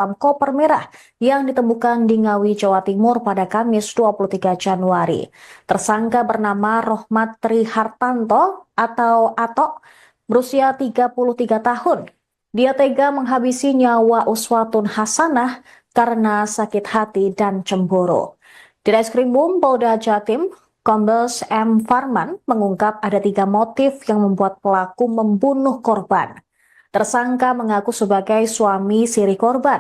dalam koper merah yang ditemukan di Ngawi, Jawa Timur pada Kamis 23 Januari. Tersangka bernama Rohmat Trihartanto atau Atok, berusia 33 tahun. Dia tega menghabisi nyawa Uswatun Hasanah karena sakit hati dan cemburu. Di Reskrimum Polda Jatim, Kombes M. Farman mengungkap ada 3 motif yang membuat pelaku membunuh korban. Tersangka mengaku sebagai suami siri korban.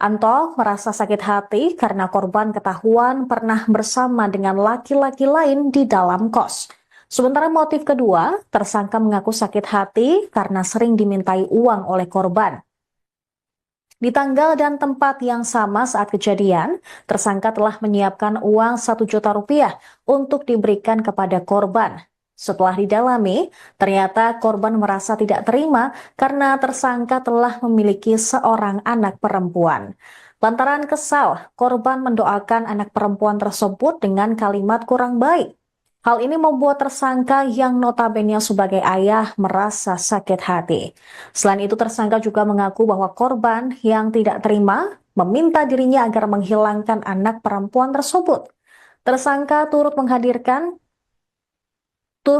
Anto merasa sakit hati karena korban ketahuan pernah bersama dengan laki-laki lain di dalam kos. Sementara motif kedua, tersangka mengaku sakit hati karena sering dimintai uang oleh korban. Di tanggal dan tempat yang sama saat kejadian, tersangka telah menyiapkan uang 1 juta rupiah untuk diberikan kepada korban. Setelah didalami, ternyata korban merasa tidak terima karena tersangka telah memiliki seorang anak perempuan. Lantaran kesal, korban mendoakan anak perempuan tersebut dengan kalimat kurang baik. Hal ini membuat tersangka yang notabene sebagai ayah merasa sakit hati. Selain itu, tersangka juga mengaku bahwa korban yang tidak terima meminta dirinya agar menghilangkan anak perempuan tersebut. Tersangka turut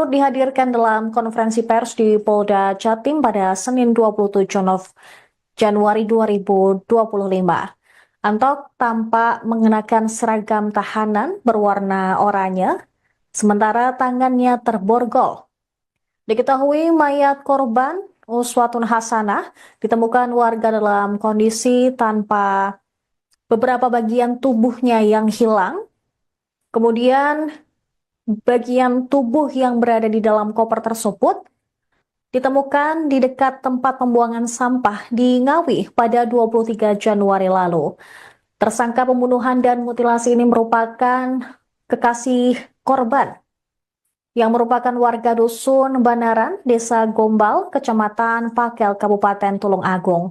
dihadirkan dalam konferensi pers di Polda Jatim pada Senin 27 Januari 2025. Antok tampak mengenakan seragam tahanan berwarna oranye, sementara tangannya terborgol. Diketahui mayat korban Uswatun Hasanah ditemukan warga dalam kondisi tanpa beberapa bagian tubuhnya yang hilang. Kemudian bagian tubuh yang berada di dalam koper tersebut ditemukan di dekat tempat pembuangan sampah di Ngawi pada 23 Januari lalu. Tersangka pembunuhan dan mutilasi ini merupakan kekasih korban yang merupakan warga dusun Banaran, Desa Gombal, Kecamatan Pakel, Kabupaten Tulung Agung.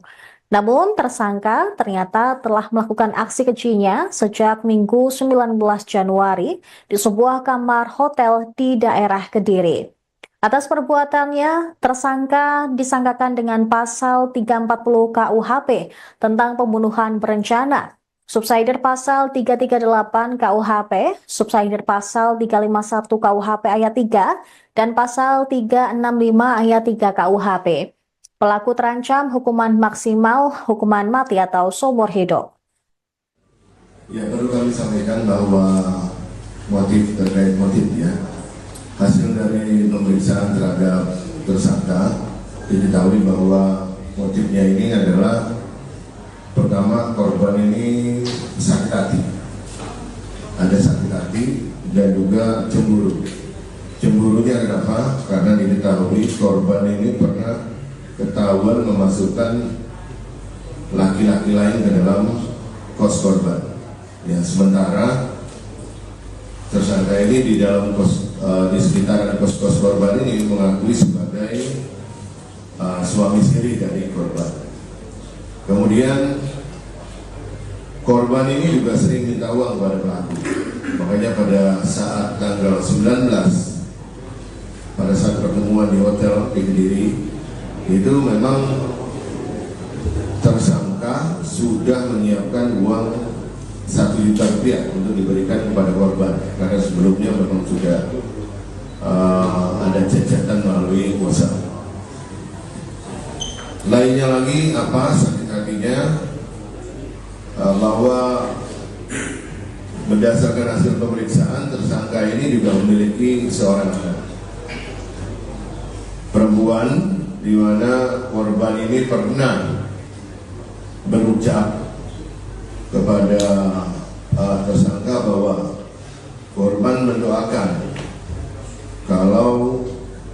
Namun tersangka ternyata telah melakukan aksi kejinya sejak Minggu 19 Januari di sebuah kamar hotel di daerah Kediri. Atas perbuatannya, tersangka disangkakan dengan pasal 340 KUHP tentang pembunuhan berencana, subsidiar pasal 338 KUHP, subsidiar pasal 351 KUHP ayat 3, dan pasal 365 ayat 3 KUHP. Pelaku terancam hukuman maksimal, hukuman mati atau seumur hidup. Ya, perlu kami sampaikan bahwa terkait motifnya, hasil dari pemeriksaan terhadap tersangka diketahui bahwa motifnya ini adalah pertama, korban ini sakit hati, ada sakit hati dan juga cemburu. Cemburunya kenapa? Karena diketahui korban ini pernah ketahuan memasukkan laki-laki lain ke dalam kos korban. Ya, sementara tersangka ini di dalam di sekitaran kos korban ini mengakui sebagai suami siri dari korban. Kemudian korban ini juga sering minta uang kepada pelaku. Makanya pada saat tanggal 19, pada saat pertemuan di hotel di Kediri, itu memang tersangka sudah menyiapkan uang 1 juta rupiah untuk diberikan kepada korban, karena sebelumnya memang sudah ada cacatan melalui WhatsApp. Lainnya lagi apa sakit hatinya, bahwa berdasarkan hasil pemeriksaan tersangka ini juga memiliki seorang anak perempuan, di mana korban ini pernah berucap kepada tersangka bahwa korban mendoakan kalau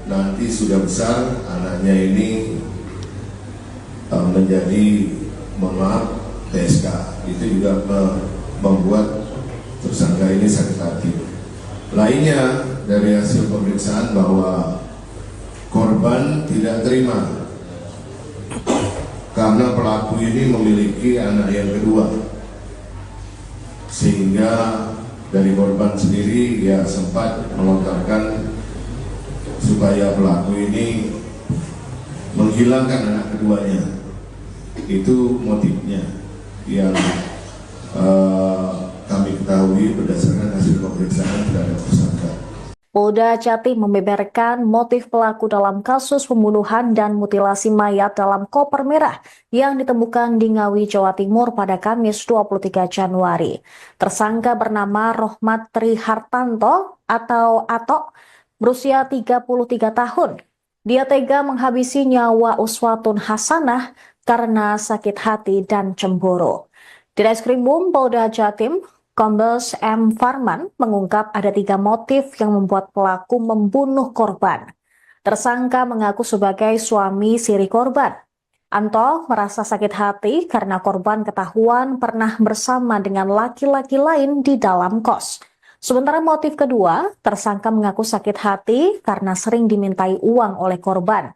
nanti sudah besar anaknya ini menjadi, mohon maaf, TSK. Itu juga membuat tersangka ini sakit hati. Lainnya dari hasil pemeriksaan bahwa korban tidak terima karena pelaku ini memiliki anak yang kedua, sehingga dari korban sendiri ya sempat melontarkan supaya pelaku ini menghilangkan anak keduanya. Itu motifnya. yang kami ketahui berdasarkan hasil pemeriksaan terhadap tersangka. Polda Jatim membeberkan motif pelaku dalam kasus pembunuhan dan mutilasi mayat dalam koper merah yang ditemukan di Ngawi, Jawa Timur pada Kamis 23 Januari. Tersangka bernama Rohmat Trihartanto atau Atok, berusia 33 tahun. Dia tega menghabisi nyawa Uswatun Hasanah karena sakit hati dan cemburu. Di Reskrimum Polda Jatim, Kombes M. Farman mengungkap ada 3 motif yang membuat pelaku membunuh korban. Tersangka mengaku sebagai suami siri korban. Anto merasa sakit hati karena korban ketahuan pernah bersama dengan laki-laki lain di dalam kos. Sementara motif kedua, tersangka mengaku sakit hati karena sering dimintai uang oleh korban.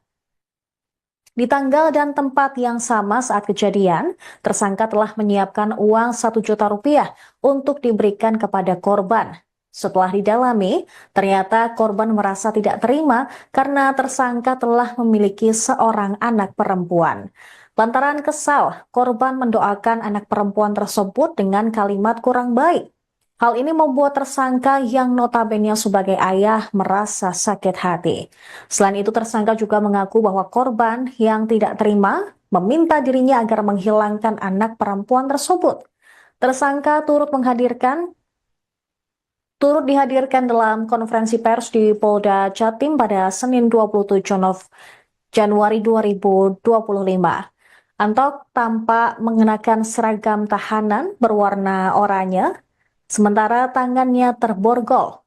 Di tanggal dan tempat yang sama saat kejadian, tersangka telah menyiapkan uang 1 juta rupiah untuk diberikan kepada korban. Setelah didalami, ternyata korban merasa tidak terima karena tersangka telah memiliki seorang anak perempuan. Lantaran kesal, korban mendoakan anak perempuan tersebut dengan kalimat kurang baik. Hal ini membuat tersangka yang notabene sebagai ayah merasa sakit hati. Selain itu, tersangka juga mengaku bahwa korban yang tidak terima meminta dirinya agar menghilangkan anak perempuan tersebut. Tersangka turut dihadirkan dalam konferensi pers di Polda Jatim pada Senin 27 Januari 2025. Antok tampak mengenakan seragam tahanan berwarna oranye, sementara tangannya terborgol.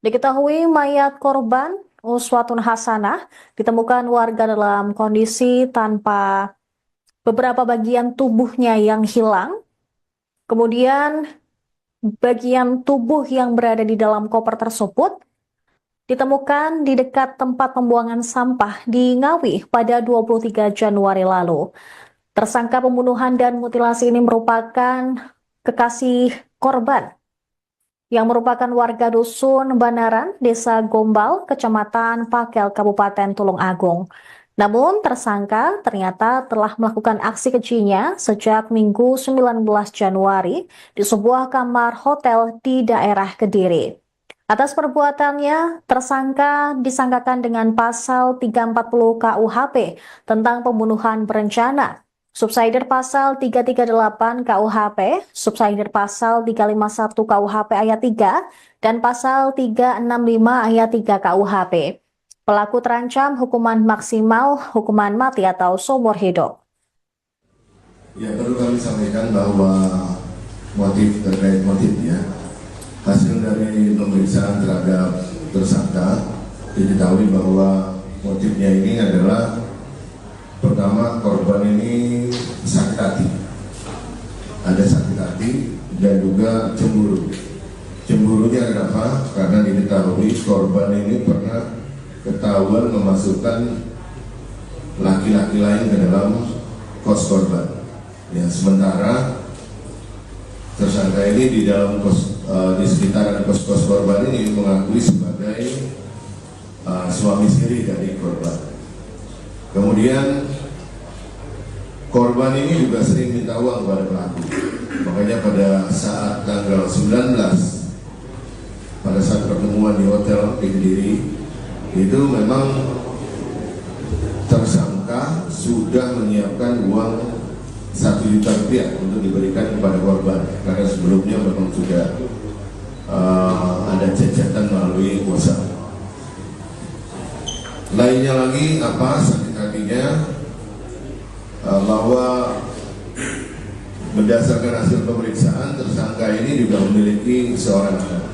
Diketahui mayat korban Uswatun Hasanah ditemukan warga dalam kondisi tanpa beberapa bagian tubuhnya yang hilang. Kemudian bagian tubuh yang berada di dalam koper tersebut ditemukan di dekat tempat pembuangan sampah di Ngawi pada 23 Januari lalu. Tersangka pembunuhan dan mutilasi ini merupakan kekasih korban yang merupakan warga dusun Banaran, Desa Gombal, Kecamatan Pakel, Kabupaten Tulung Agung. Namun tersangka ternyata telah melakukan aksi kejinya sejak Minggu 19 Januari di sebuah kamar hotel di daerah Kediri. Atas perbuatannya, tersangka disangkakan dengan pasal 340 KUHP tentang pembunuhan berencana, subsidiar pasal 338 KUHP, subsidiar pasal 351 KUHP ayat 3, dan pasal 365 ayat 3 KUHP. Pelaku terancam hukuman maksimal, hukuman mati atau seumur hidup. Ya, perlu kami sampaikan bahwa terkait motifnya, hasil dari pemeriksaan terhadap tersangka diketahui bahwa motifnya ini adalah pertama, korban ini sakit hati, ada sakit hati dan juga cemburu. Cemburunya kenapa? Karena diketahui korban ini pernah ketahuan memasukkan laki-laki lain ke dalam kos korban. Ya, sementara tersangka ini di dalam di sekitaran kos korban ini mengakui sebagai suami siri dari korban. Kemudian korban ini juga sering minta uang kepada pelaku. Makanya pada saat tanggal 19, pada saat pertemuan di hotel di Kediri, itu memang tersangka sudah menyiapkan uang 1 juta rupiah untuk diberikan kepada korban. Karena sebelumnya memang sudah ada cacatan melalui WhatsApp. Lainnya lagi apa sakit hatinya, bahwa berdasarkan hasil pemeriksaan tersangka ini juga memiliki seorang anak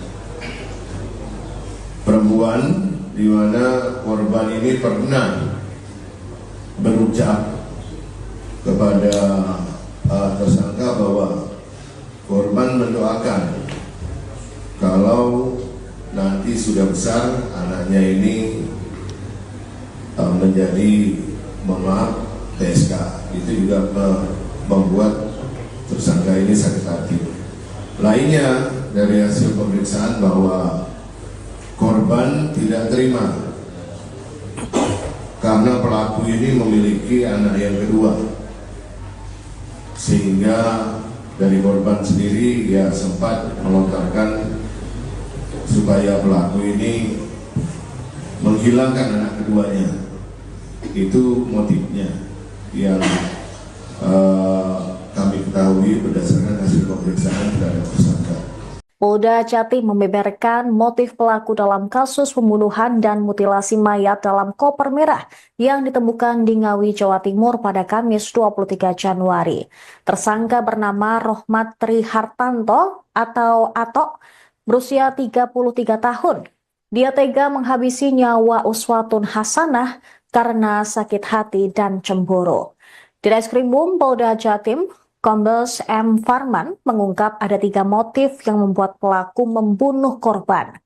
perempuan, di mana korban ini pernah berucap kepada tersangka bahwa korban mendoakan kalau nanti sudah besar anaknya ini menjadi PSK. Itu juga membuat tersangka ini sakit hati. Lainnya dari hasil pemeriksaan bahwa korban tidak terima karena pelaku ini memiliki anak yang kedua. sehingga dari korban sendiri ya sempat melontarkan supaya pelaku ini menghilangkan anak keduanya. Itu motifnya yang kami ketahui berdasarkan hasil pemeriksaan terhadap tersangka. Polda Jatim membeberkan motif pelaku dalam kasus pembunuhan dan mutilasi mayat dalam koper merah yang ditemukan di Ngawi, Jawa Timur pada Kamis 23 Januari. Tersangka bernama Rohmat Trihartanto atau Atok, berusia 33 tahun. Dia tega menghabisi nyawa Uswatun Hasanah karena sakit hati dan cemburu. Di Reskrimum Polda Jatim, Kombes M. Farman mengungkap ada 3 motif yang membuat pelaku membunuh korban.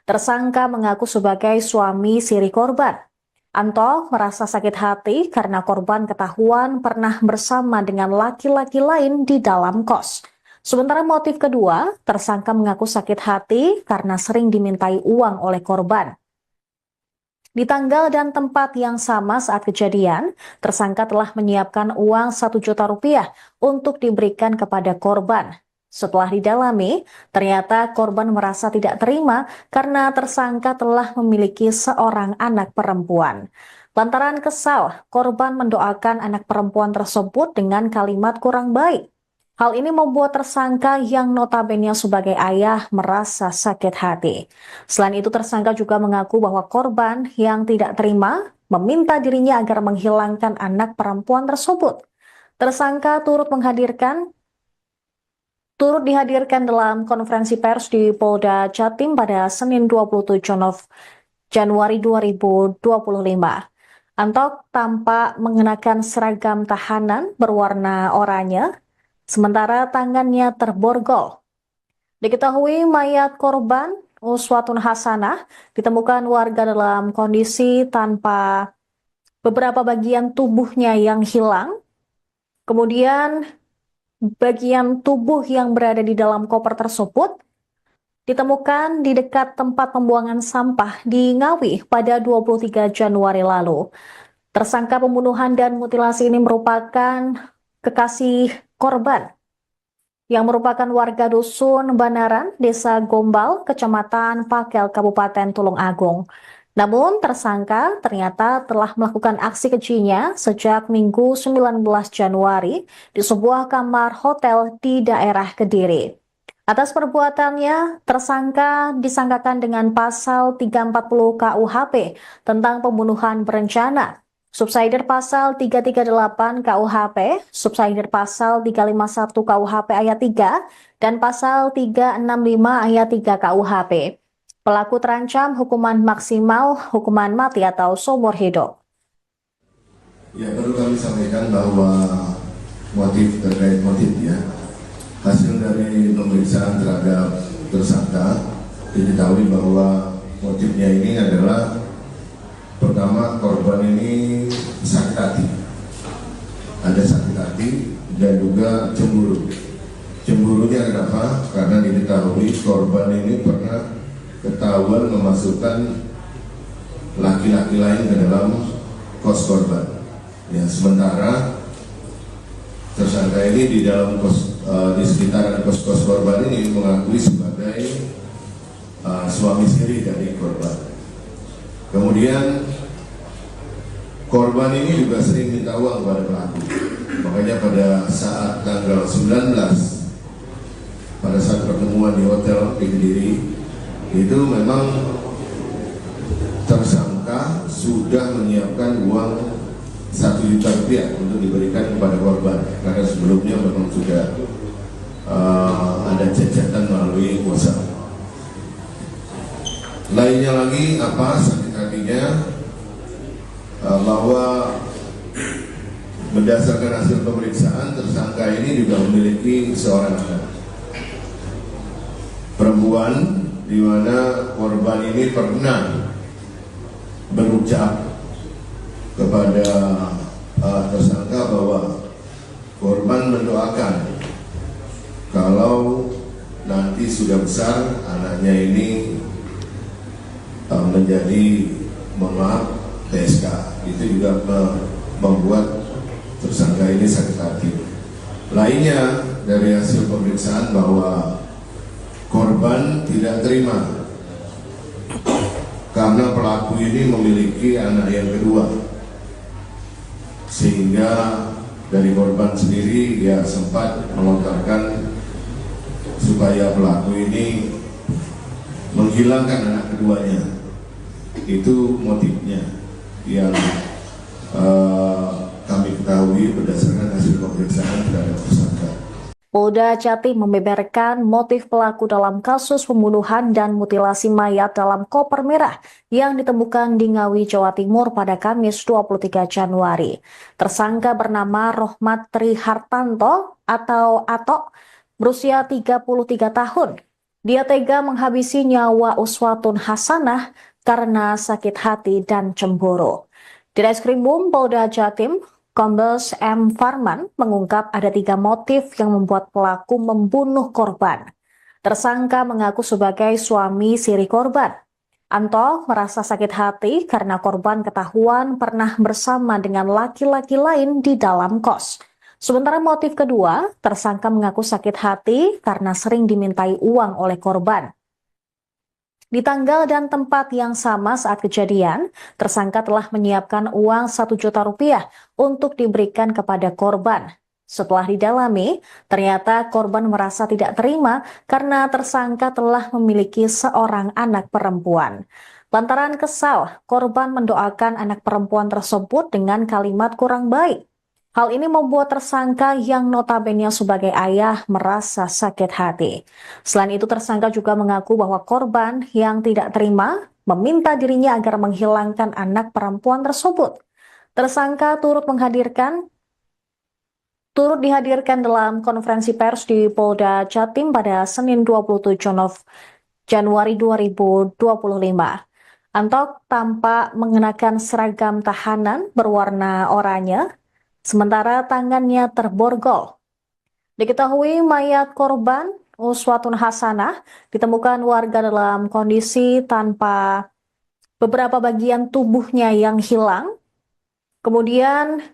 Tersangka mengaku sebagai suami siri korban. Anto merasa sakit hati karena korban ketahuan pernah bersama dengan laki-laki lain di dalam kos. Sementara motif kedua, tersangka mengaku sakit hati karena sering dimintai uang oleh korban. Di tanggal dan tempat yang sama saat kejadian, tersangka telah menyiapkan uang 1 juta rupiah untuk diberikan kepada korban. Setelah didalami, ternyata korban merasa tidak terima karena tersangka telah memiliki seorang anak perempuan. Lantaran kesal, korban mendoakan anak perempuan tersebut dengan kalimat kurang baik. Hal ini membuat tersangka yang notabene sebagai ayah merasa sakit hati. Selain itu, tersangka juga mengaku bahwa korban yang tidak terima meminta dirinya agar menghilangkan anak perempuan tersebut. Tersangka turut dihadirkan dalam konferensi pers di Polda Jatim pada Senin 27 Januari 2025. Antok tampak mengenakan seragam tahanan berwarna oranye, sementara tangannya terborgol. Diketahui mayat korban Uswatun Hasanah ditemukan warga dalam kondisi tanpa beberapa bagian tubuhnya yang hilang. Kemudian bagian tubuh yang berada di dalam koper tersebut ditemukan di dekat tempat pembuangan sampah di Ngawi pada 23 Januari lalu. Tersangka pembunuhan dan mutilasi ini merupakan kekasih korban yang merupakan warga dusun Banaran, Desa Gombal, Kecamatan Pakel, Kabupaten Tulung Agung. Namun tersangka ternyata telah melakukan aksi kejinya sejak Minggu 19 Januari di sebuah kamar hotel di daerah Kediri. Atas perbuatannya, tersangka disangkakan dengan pasal 340 KUHP tentang pembunuhan berencana, subsidiar pasal 338 KUHP, subsidiar pasal 351 KUHP ayat 3, dan pasal 365 ayat 3 KUHP. Pelaku terancam hukuman maksimal, hukuman mati atau seumur hidup. Ya, perlu kami sampaikan bahwa terkait motif ya, hasil dari pemeriksaan terhadap tersangka diketahui bahwa motifnya ini adalah pertama, korban ini sakit hati, ada sakit hati dan juga cemburu. Cemburunya kenapa? Karena diketahui korban ini pernah ketahuan memasukkan laki-laki lain ke dalam kos korban. Ya, sementara tersangka ini di dalam di sekitaran kos korban ini mengakui sebagai suami istri dari korban. Kemudian korban ini juga sering minta uang kepada pelaku. Makanya pada saat tanggal 19, pada saat pertemuan di hotel di Kediri, itu memang tersangka sudah menyiapkan uang 1 juta rupiah untuk diberikan kepada korban. Karena sebelumnya memang sudah ada cacatan melalui WhatsApp. Lainnya lagi apa sakit hatinya, bahwa berdasarkan hasil pemeriksaan tersangka ini juga memiliki seorang anak perempuan, di mana korban ini pernah berucap kepada tersangka bahwa korban mendoakan kalau nanti sudah besar anaknya ini menjadi PSK. Itu juga membuat tersangka ini sakit hati. Lainnya dari hasil pemeriksaan bahwa korban tidak terima karena pelaku ini memiliki anak yang kedua, sehingga dari korban sendiri dia sempat melontarkan supaya pelaku ini menghilangkan anak keduanya. Itu motifnya yang kami ketahui berdasarkan hasil pemeriksaan terhadap tersangka. Polda Jatim membeberkan motif pelaku dalam kasus pembunuhan dan mutilasi mayat dalam koper merah yang ditemukan di Ngawi, Jawa Timur pada Kamis 23 Januari. Tersangka bernama Rohmat Trihartanto atau Atok, berusia 33 tahun. Dia tega menghabisi nyawa Uswatun Hasanah karena sakit hati dan cemburu. Di Reskrimum Polda Jatim, Kombes M. Farman mengungkap ada 3 motif yang membuat pelaku membunuh korban. Tersangka mengaku sebagai suami siri korban. Anto merasa sakit hati karena korban ketahuan pernah bersama dengan laki-laki lain di dalam kos. Sementara motif kedua, tersangka mengaku sakit hati karena sering dimintai uang oleh korban. Di tanggal dan tempat yang sama saat kejadian, tersangka telah menyiapkan uang 1 juta rupiah untuk diberikan kepada korban. Setelah didalami, ternyata korban merasa tidak terima karena tersangka telah memiliki seorang anak perempuan. Lantaran kesal, korban mendoakan anak perempuan tersebut dengan kalimat kurang baik. Hal ini membuat tersangka yang notabene sebagai ayah merasa sakit hati. Selain itu, tersangka juga mengaku bahwa korban yang tidak terima meminta dirinya agar menghilangkan anak perempuan tersebut. Tersangka turut dihadirkan dalam konferensi pers di Polda Jatim pada Senin 27 Januari 2025. Antok tampak mengenakan seragam tahanan berwarna oranye, sementara tangannya terborgol. Diketahui mayat korban Uswatun Hasanah ditemukan warga dalam kondisi tanpa beberapa bagian tubuhnya yang hilang. Kemudian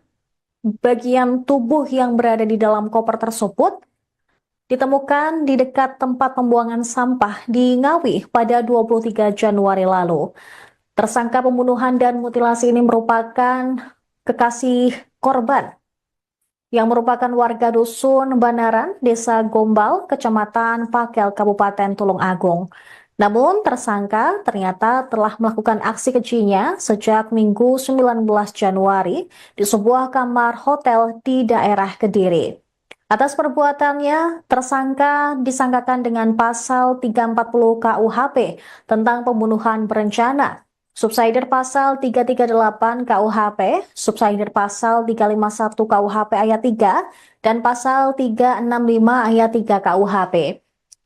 bagian tubuh yang berada di dalam koper tersebut ditemukan di dekat tempat pembuangan sampah di Ngawi pada 23 Januari lalu. Tersangka pembunuhan dan mutilasi ini merupakan kekasih korban yang merupakan warga dusun Banaran, Desa Gombal, Kecamatan Pakel, Kabupaten Tulung Agung. Namun tersangka ternyata telah melakukan aksi kejinya sejak Minggu 19 Januari di sebuah kamar hotel di daerah Kediri. Atas perbuatannya, tersangka disangkakan dengan pasal 340 KUHP tentang pembunuhan berencana, subsidiar pasal 338 KUHP, subsidiar pasal 351 KUHP ayat 3, dan pasal 365 ayat 3 KUHP.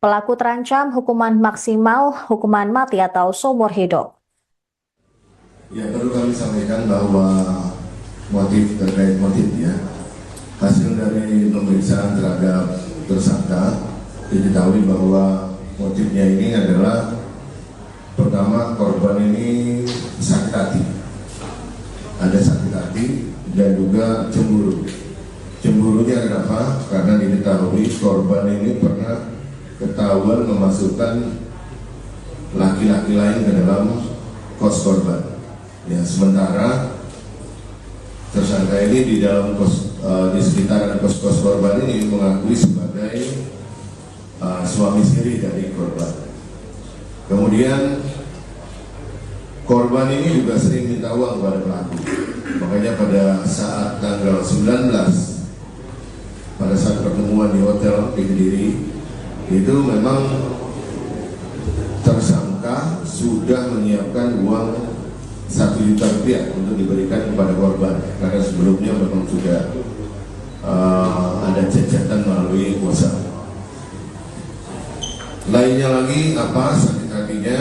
Pelaku terancam hukuman maksimal, hukuman mati atau seumur hidup. Ya, perlu kami sampaikan bahwa terkait motifnya, hasil dari pemeriksaan terhadap tersangka diketahui bahwa motifnya ini adalah pertama, korban ini sakit hati, ada sakit hati dan juga cemburu. Cemburunya kenapa? Karena diketahui korban ini pernah ketahuan memasukkan laki-laki lain ke dalam kos korban. Ya, sementara tersangka ini di dalam di sekitaran kos korban ini mengakui sebagai suami siri dari korban. Kemudian korban ini juga sering minta uang kepada pelaku. Makanya pada saat tanggal 19, pada saat pertemuan di hotel di Kediri, itu memang tersangka sudah menyiapkan uang 1 juta rupiah untuk diberikan kepada korban. Karena sebelumnya memang sudah ada cacatan melalui WhatsApp. Lainnya lagi apa sakit hatinya,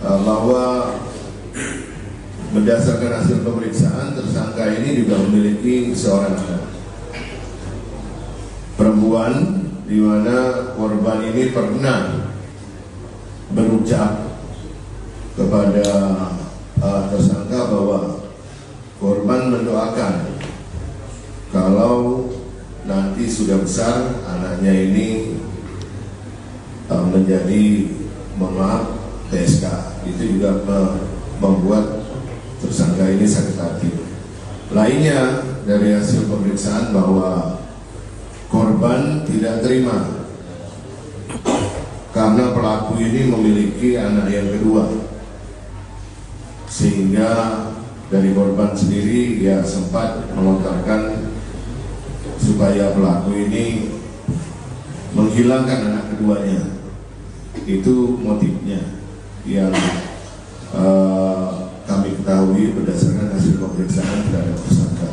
bahwa berdasarkan hasil pemeriksaan tersangka ini juga memiliki seorang anak perempuan, di mana korban ini pernah berucap kepada tersangka bahwa korban mendoakan kalau nanti sudah besar anaknya ini menjadi TSK, itu juga membuat tersangka ini sakit hati. Lainnya dari hasil pemeriksaan bahwa korban tidak terima karena pelaku ini memiliki anak yang kedua, sehingga dari korban sendiri dia sempat melontarkan supaya pelaku ini menghilangkan anak keduanya. Itu motifnya yang kami ketahui berdasarkan hasil pemeriksaan terhadap tersangka.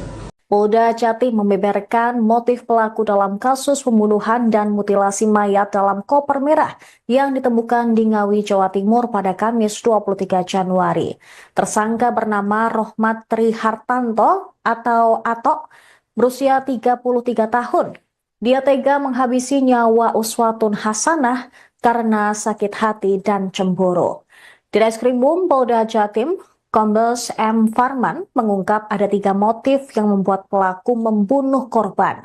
Polda Jatim membeberkan motif pelaku dalam kasus pembunuhan dan mutilasi mayat dalam koper merah yang ditemukan di Ngawi, Jawa Timur pada Kamis 23 Januari. Tersangka bernama Rohmat Trihartanto atau Atok, berusia 33 tahun. Dia tega menghabisi nyawa Uswatun Hasanah karena sakit hati dan cemburu. Di Reskrimum Polda Jatim, Kombes M. Farman mengungkap ada 3 motif yang membuat pelaku membunuh korban.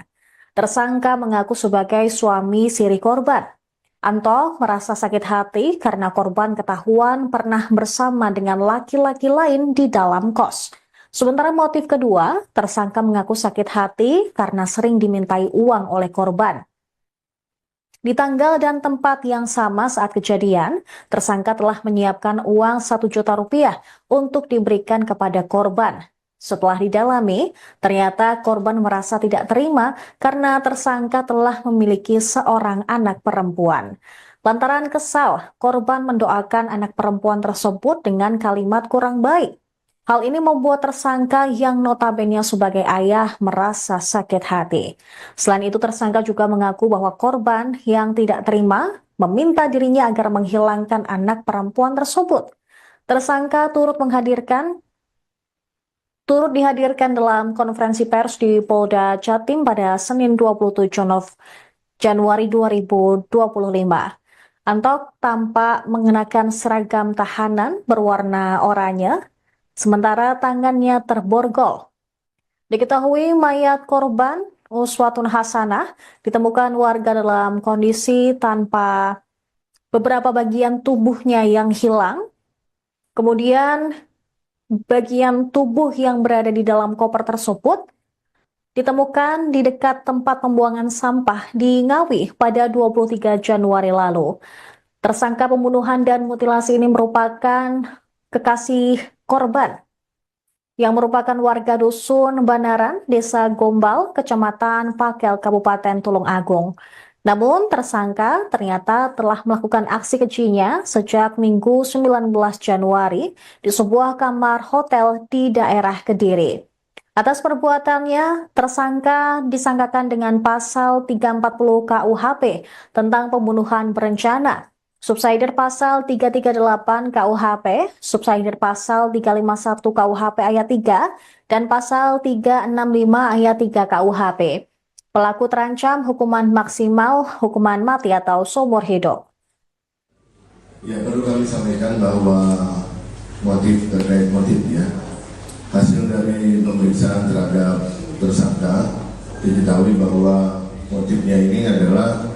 Tersangka mengaku sebagai suami siri korban. Anto merasa sakit hati karena korban ketahuan pernah bersama dengan laki-laki lain di dalam kos. Sementara motif kedua, tersangka mengaku sakit hati karena sering dimintai uang oleh korban. Di tanggal dan tempat yang sama saat kejadian, tersangka telah menyiapkan uang 1 juta rupiah untuk diberikan kepada korban. Setelah didalami, ternyata korban merasa tidak terima karena tersangka telah memiliki seorang anak perempuan. Lantaran kesal, korban mendoakan anak perempuan tersebut dengan kalimat kurang baik. Hal ini membuat tersangka yang notabene sebagai ayah merasa sakit hati. Selain itu, tersangka juga mengaku bahwa korban yang tidak terima meminta dirinya agar menghilangkan anak perempuan tersebut. Tersangka turut dihadirkan dalam konferensi pers di Polda Jatim pada Senin 27 Januari 2025. Antok tampak mengenakan seragam tahanan berwarna oranye, sementara tangannya terborgol. Diketahui mayat korban Uswatun Hasanah ditemukan warga dalam kondisi tanpa beberapa bagian tubuhnya yang hilang. Kemudian bagian tubuh yang berada di dalam koper tersebut ditemukan di dekat tempat pembuangan sampah di Ngawi pada 23 Januari lalu. Tersangka pembunuhan dan mutilasi ini merupakan kekasih korban yang merupakan warga dusun Banaran, Desa Gombal, Kecamatan Pakel, Kabupaten Tulung Agung. Namun tersangka ternyata telah melakukan aksi kejinya sejak Minggu 19 Januari di sebuah kamar hotel di daerah Kediri. Atas perbuatannya, tersangka disangkakan dengan pasal 340 KUHP tentang pembunuhan berencana, subsidiar pasal 338 KUHP, subsidiar pasal 351 KUHP ayat 3, dan pasal 365 ayat 3 KUHP. Pelaku terancam hukuman maksimal, hukuman mati atau seumur hidup. Ya, perlu kami sampaikan bahwa motif terkait motifnya, hasil dari pemeriksaan terhadap tersangka diketahui bahwa motifnya ini adalah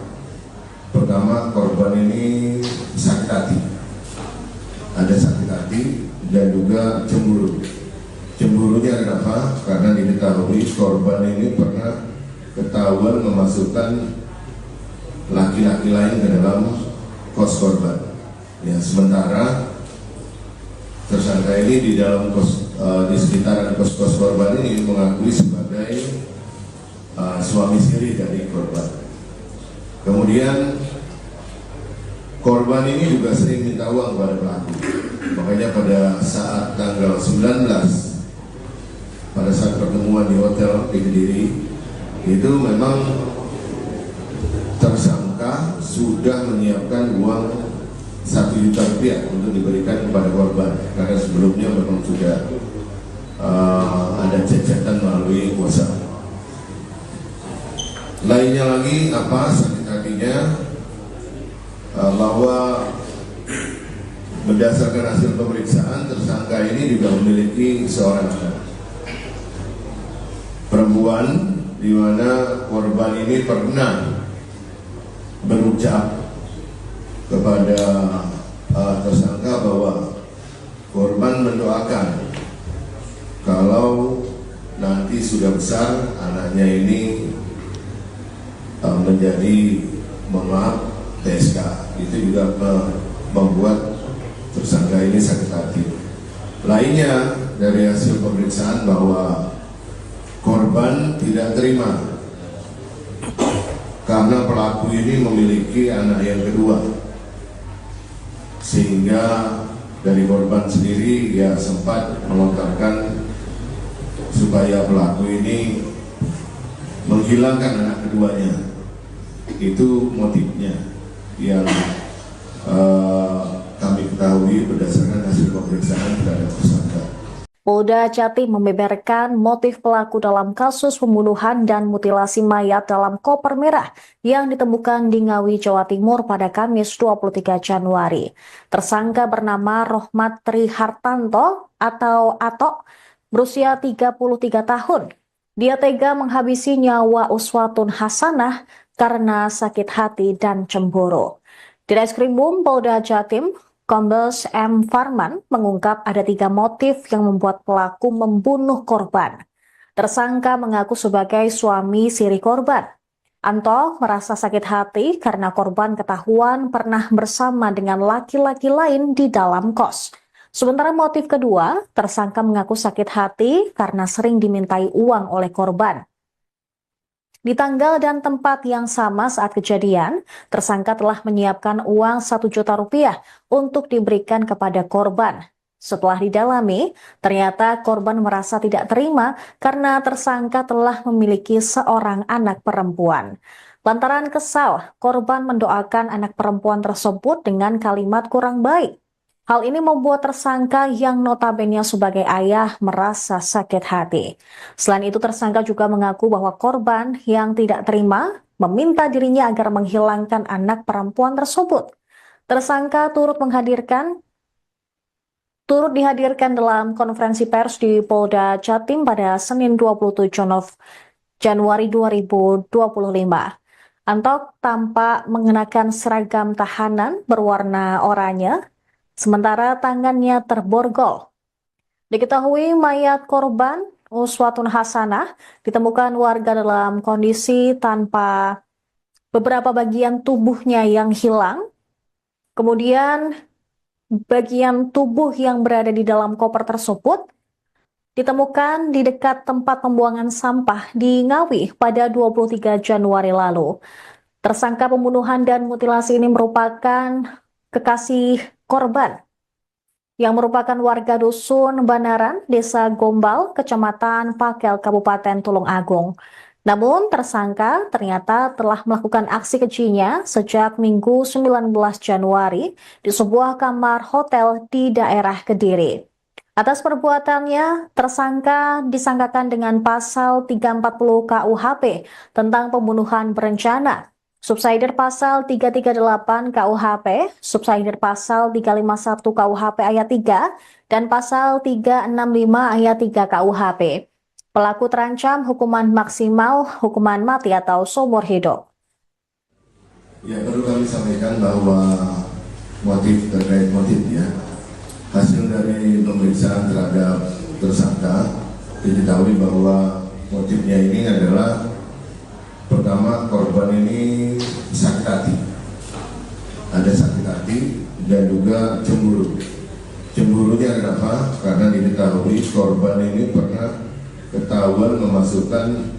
pertama, korban ini sakit hati, ada sakit hati dan juga cemburu. Cemburunya kenapa? Karena diketahui korban ini pernah ketahuan memasukkan laki-laki lain ke dalam kos korban. Ya, sementara tersangka ini di dalam di sekitaran kos korban ini mengakui sebagai suami siri dari korban. Kemudian korban ini juga sering minta uang kepada pelaku. Makanya pada saat tanggal 19, pada saat pertemuan di hotel di Kediri, itu memang tersangka sudah menyiapkan uang 1 juta rupiah untuk diberikan kepada korban. Karena sebelumnya memang sudah ada cacatan melalui kuasa. Lainnya lagi apa? Artinya bahwa berdasarkan hasil pemeriksaan, tersangka ini juga memiliki seorang anak perempuan di mana korban ini pernah berucap kepada tersangka bahwa korban mendoakan kalau nanti sudah besar anaknya ini menjadi TSK. Itu juga membuat tersangka ini sakit hati. Lainnya dari hasil pemeriksaan bahwa korban tidak terima karena pelaku ini memiliki anak yang kedua, sehingga dari korban sendiri ya sempat melontarkan supaya pelaku ini menghilangkan anak keduanya. Itu motifnya yang kami ketahui berdasarkan hasil pemeriksaan terhadap tersangka. Polda Jatim membeberkan motif pelaku dalam kasus pembunuhan dan mutilasi mayat dalam koper merah yang ditemukan di Ngawi, Jawa Timur pada Kamis 23 Januari. Tersangka bernama Rohmat Trihartanto atau Atok, berusia 33 tahun. Dia tega menghabisi nyawa Uswatun Hasanah karena sakit hati dan cemburu. Di Reskrimum Polda Jatim, Kombes M. Farman mengungkap ada 3 motif yang membuat pelaku membunuh korban. Tersangka mengaku sebagai suami siri korban. Anto merasa sakit hati karena korban ketahuan pernah bersama dengan laki-laki lain di dalam kos. Sementara motif kedua, tersangka mengaku sakit hati karena sering dimintai uang oleh korban. Di tanggal dan tempat yang sama saat kejadian, tersangka telah menyiapkan uang 1 juta rupiah untuk diberikan kepada korban. Setelah didalami, ternyata korban merasa tidak terima karena tersangka telah memiliki seorang anak perempuan. Lantaran kesal, korban mendoakan anak perempuan tersebut dengan kalimat kurang baik. Hal ini membuat tersangka yang notabene sebagai ayah merasa sakit hati. Selain itu, tersangka juga mengaku bahwa korban yang tidak terima meminta dirinya agar menghilangkan anak perempuan tersebut. Tersangka turut dihadirkan dalam konferensi pers di Polda Jatim pada Senin 27 Januari 2025. Antok tampak mengenakan seragam tahanan berwarna oranye, sementara tangannya terborgol. Diketahui mayat korban Uswatun Hasanah ditemukan warga dalam kondisi tanpa beberapa bagian tubuhnya yang hilang. Kemudian bagian tubuh yang berada di dalam koper tersebut ditemukan di dekat tempat pembuangan sampah di Ngawi pada 23 Januari lalu. Tersangka pembunuhan dan mutilasi ini merupakan kekasih korban yang merupakan warga dusun Banaran, Desa Gombal, Kecamatan Pakel, Kabupaten Tulung Agung. Namun tersangka ternyata telah melakukan aksi kejinya sejak Minggu 19 Januari di sebuah kamar hotel di daerah Kediri. Atas perbuatannya, tersangka disangkakan dengan pasal 340 KUHP tentang pembunuhan berencana, subsidiar pasal 338 KUHP, subsidiar pasal 351 KUHP ayat 3, dan pasal 365 ayat 3 KUHP. Pelaku terancam hukuman maksimal, hukuman mati atau seumur hidup. Ya, perlu kami sampaikan bahwa terkait motif ya, hasil dari pemeriksaan terhadap tersangka diketahui bahwa motifnya ini adalah pertama, korban ini sakit hati, ada sakit hati dan juga cemburu. Cemburunya kenapa? Karena diketahui korban ini pernah ketahuan memasukkan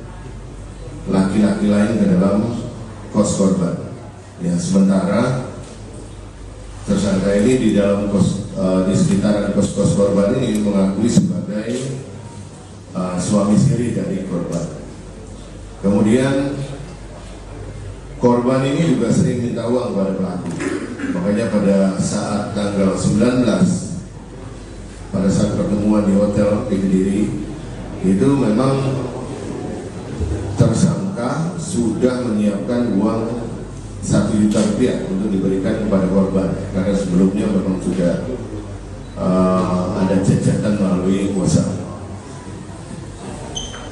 laki-laki lain ke dalam kos korban. Ya, sementara tersangka ini di dalam di sekitaran kos korban ini mengakui sebagai suami siri dari korban. Kemudian korban ini juga sering minta uang kepada pelaku. Makanya pada saat tanggal 19, pada saat pertemuan di hotel di Kediri, itu memang tersangka sudah menyiapkan uang 1 juta rupiah untuk diberikan kepada korban. Karena sebelumnya memang sudah ada cacatan melalui WhatsApp.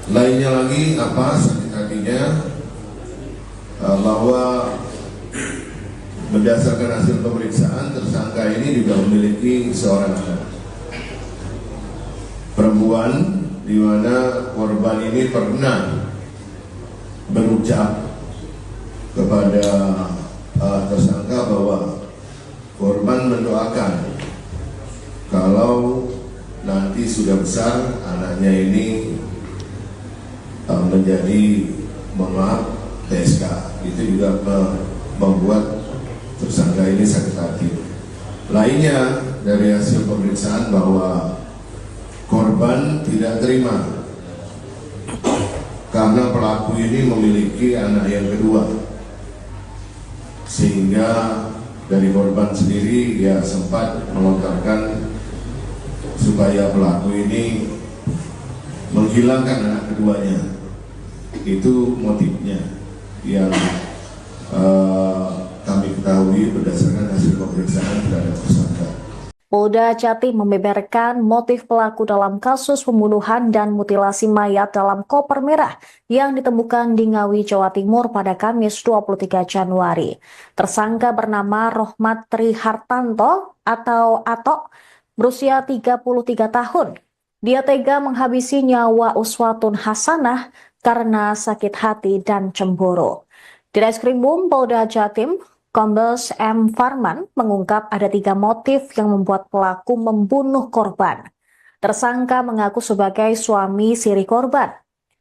Lainnya lagi sakit hati artinya bahwa berdasarkan hasil pemeriksaan, tersangka ini juga memiliki seorang anak perempuan, di mana korban ini pernah berucap kepada tersangka bahwa korban mendoakan kalau nanti sudah besar anaknya ini menjadi TSK. Itu juga membuat tersangka ini sakit hati. Lainnya dari hasil pemeriksaan bahwa korban tidak terima karena pelaku ini memiliki anak yang kedua, sehingga dari korban sendiri dia sempat melontarkan supaya pelaku ini menghilangkan anak keduanya. Itu motifnya yang kami ketahui berdasarkan hasil pemeriksaan terhadap tersangka. Polda Jatim membeberkan motif pelaku dalam kasus pembunuhan dan mutilasi mayat dalam koper merah yang ditemukan di Ngawi, Jawa Timur pada Kamis 23 Januari. Tersangka bernama Rohmat Trihartanto atau Atok, berusia 33 tahun. Dia tega menghabisi nyawa Uswatun Hasanah karena sakit hati dan cemburu. Di Reskrimum Polda Jatim, Kombes M. Farman mengungkap ada 3 motif yang membuat pelaku membunuh korban. Tersangka mengaku sebagai suami siri korban.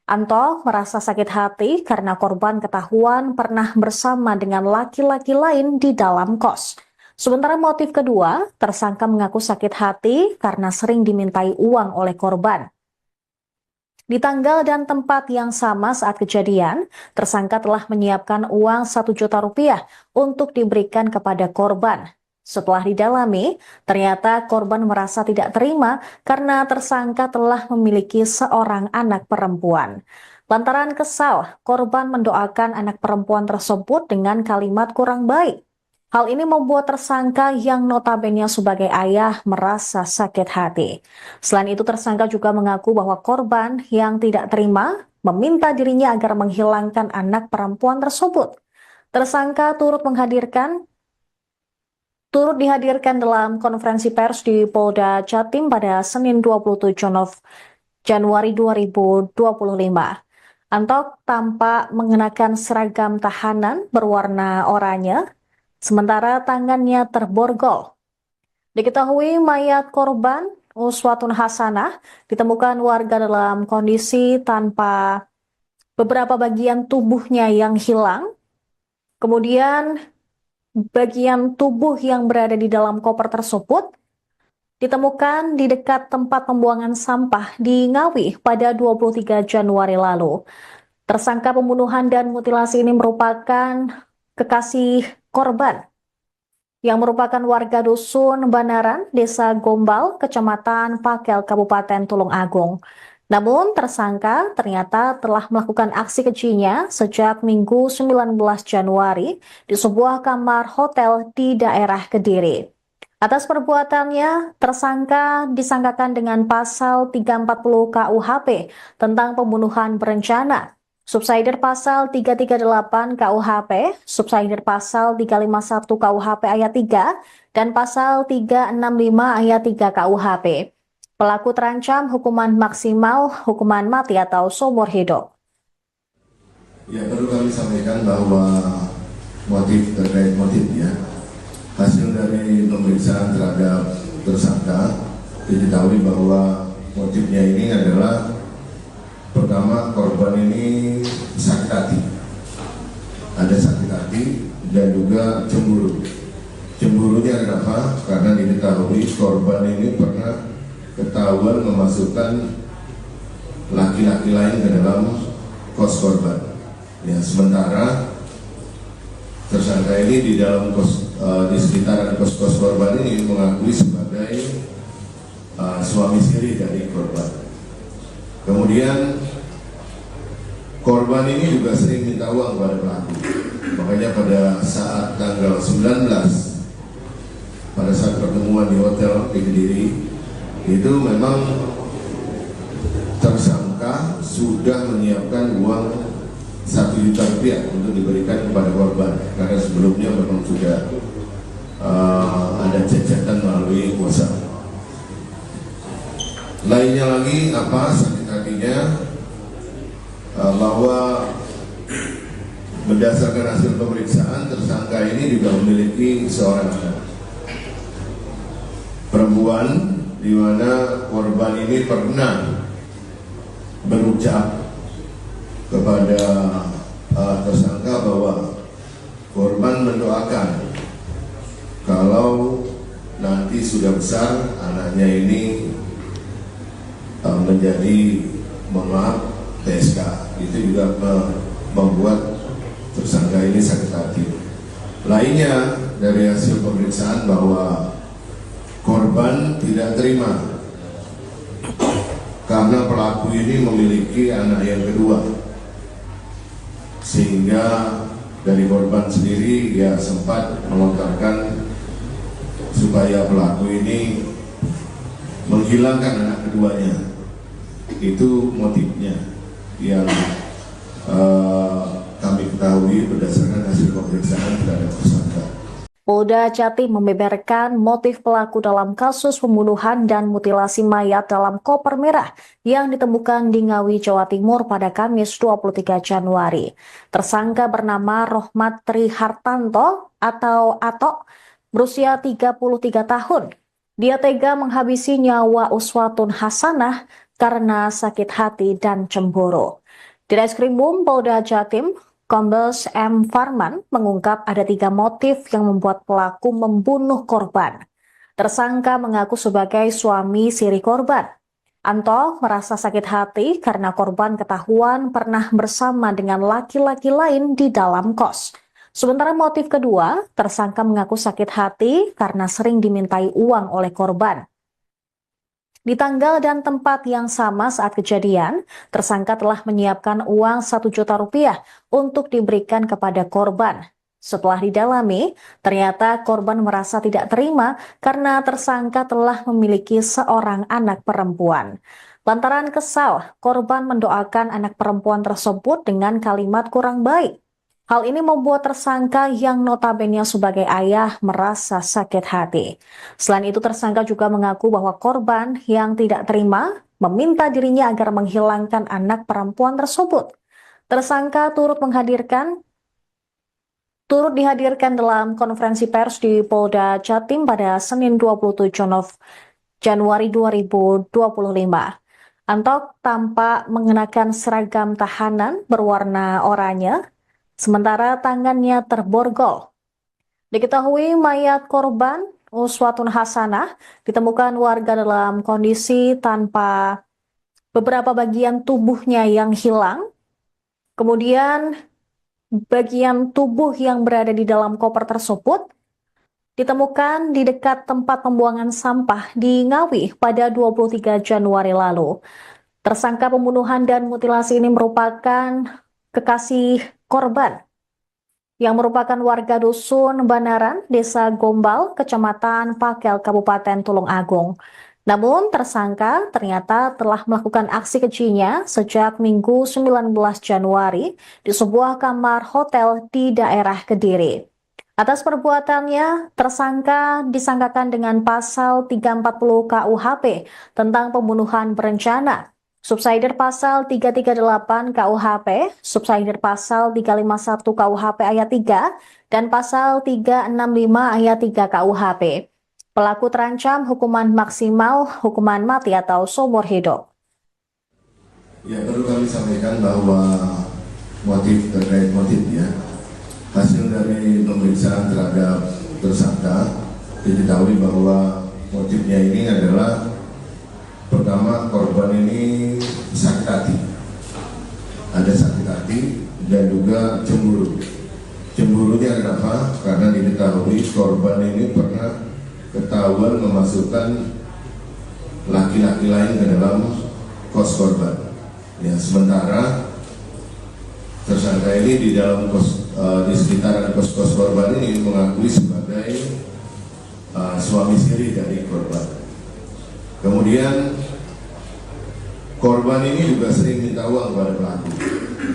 Anto merasa sakit hati karena korban ketahuan pernah bersama dengan laki-laki lain di dalam kos. Sementara motif kedua, tersangka mengaku sakit hati karena sering dimintai uang oleh korban. Di tanggal dan tempat yang sama saat kejadian, tersangka telah menyiapkan uang 1 juta rupiah untuk diberikan kepada korban. Setelah didalami, ternyata korban merasa tidak terima karena tersangka telah memiliki seorang anak perempuan. Lantaran kesal, korban mendoakan anak perempuan tersebut dengan kalimat kurang baik. Hal ini membuat tersangka yang notabene sebagai ayah merasa sakit hati. Selain itu, tersangka juga mengaku bahwa korban yang tidak terima meminta dirinya agar menghilangkan anak perempuan tersebut. Tersangka turut dihadirkan dalam konferensi pers di Polda Jatim pada Senin 27 Januari 2025. Antok tampak mengenakan seragam tahanan berwarna oranye, sementara tangannya terborgol. Diketahui mayat korban Uswatun Hasanah ditemukan warga dalam kondisi tanpa beberapa bagian tubuhnya yang hilang. Kemudian bagian tubuh yang berada di dalam koper tersebut ditemukan di dekat tempat pembuangan sampah di Ngawi pada 23 Januari lalu. Tersangka pembunuhan dan mutilasi ini merupakan kekasih korban yang merupakan warga dusun Banaran, Desa Gombal, Kecamatan Pakel, Kabupaten Tulung Agung. Namun tersangka ternyata telah melakukan aksi kejinya sejak Minggu 19 Januari di sebuah kamar hotel di daerah Kediri. Atas perbuatannya, tersangka disangkakan dengan pasal 340 KUHP tentang pembunuhan berencana, subsidiar pasal 338 KUHP, subsidiar pasal 351 KUHP ayat 3, dan pasal 365 ayat 3 KUHP. Pelaku terancam hukuman maksimal, hukuman mati atau seumur hidup. Ya, perlu kami sampaikan bahwa terkait motifnya, hasil dari pemeriksaan terhadap tersangka diketahui bahwa motifnya ini adalah pertama, korban ini sakit hati, ada sakit hati dan juga cemburu. Cemburunya kenapa? Karena diketahui korban ini pernah ketahuan memasukkan laki-laki lain ke dalam kos korban. Ya, sementara tersangka ini di dalam di sekitaran kos korban ini mengakui sebagai suami siri dari korban. Kemudian korban ini juga sering minta uang kepada pelaku. Makanya pada saat tanggal 19, pada saat pertemuan di hotel di Kediri, itu memang tersangka sudah menyiapkan uang Rp1.000.000 untuk diberikan kepada korban karena sebelumnya memang sudah ada cacatan melalui WhatsApp. Lainnya lagi apa sakit hatinya bahwa berdasarkan hasil pemeriksaan tersangka ini juga memiliki seorang anak perempuan, di mana korban ini pernah berucap kepada tersangka bahwa korban mendoakan kalau nanti sudah besar anaknya ini menjadi TSK. Itu juga membuat tersangka ini sakit hati. Lainnya dari hasil pemeriksaan bahwa korban tidak terima karena pelaku ini memiliki anak yang kedua, sehingga dari korban sendiri dia sempat melontarkan supaya pelaku ini menghilangkan anak keduanya. Itu motifnya yang kami ketahui berdasarkan hasil pemeriksaan terhadap tersangka. Polda Jatim membeberkan motif pelaku dalam kasus pembunuhan dan mutilasi mayat dalam koper merah yang ditemukan di Ngawi, Jawa Timur pada Kamis 23 Januari. Tersangka bernama Rohmat Trihartanto atau Atok, berusia 33 tahun. Dia tega menghabisi nyawa Uswatun Hasanah karena sakit hati dan cemburu. Di Reskrimum Polda Jatim, Kombes M. Farman mengungkap ada 3 motif yang membuat pelaku membunuh korban. Tersangka mengaku sebagai suami siri korban. Anto merasa sakit hati karena korban ketahuan pernah bersama dengan laki-laki lain di dalam kos. Sementara motif kedua, tersangka mengaku sakit hati karena sering dimintai uang oleh korban. Di tanggal dan tempat yang sama saat kejadian, tersangka telah menyiapkan uang Rp1 juta untuk diberikan kepada korban. Setelah didalami, ternyata korban merasa tidak terima karena tersangka telah memiliki seorang anak perempuan. Lantaran kesal, korban mendoakan anak perempuan tersebut dengan kalimat kurang baik. Hal ini membuat tersangka yang notabene sebagai ayah merasa sakit hati. Selain itu, tersangka juga mengaku bahwa korban yang tidak terima meminta dirinya agar menghilangkan anak perempuan tersebut. Tersangka turut dihadirkan dalam konferensi pers di Polda Jatim pada Senin 27 Januari 2025. Antok tampak mengenakan seragam tahanan berwarna oranye, sementara tangannya terborgol. Diketahui mayat korban Uswatun Hasanah ditemukan warga dalam kondisi tanpa beberapa bagian tubuhnya yang hilang. Kemudian bagian tubuh yang berada di dalam koper tersebut ditemukan di dekat tempat pembuangan sampah di Ngawi pada 23 Januari lalu. Tersangka pembunuhan dan mutilasi ini merupakan kekasih korban yang merupakan warga dusun Banaran, Desa Gombal, Kecamatan Pakel, Kabupaten Tulung Agung. Namun tersangka ternyata telah melakukan aksi kejinya sejak Minggu 19 Januari di sebuah kamar hotel di daerah Kediri. Atas perbuatannya, tersangka disangkakan dengan pasal 340 KUHP tentang pembunuhan berencana, subsidiar pasal 338 KUHP, subsidiar pasal 351 KUHP ayat 3, dan pasal 365 ayat 3 KUHP. Pelaku terancam hukuman maksimal, hukuman mati atau seumur hidup. Ya, perlu kami sampaikan bahwa motif terkait motifnya, hasil dari pemeriksaan terhadap tersangka diketahui bahwa motifnya ini adalah pertama, korban ini sakit hati, ada sakit hati dan juga cemburu. Cemburunya kenapa? Karena diketahui korban ini pernah ketahuan memasukkan laki-laki lain ke dalam kos korban. Ya, sementara tersangka ini di dalam di sekitaran kos korban ini mengakui sebagai suami siri dari korban. Kemudian korban ini juga sering minta uang kepada pelaku.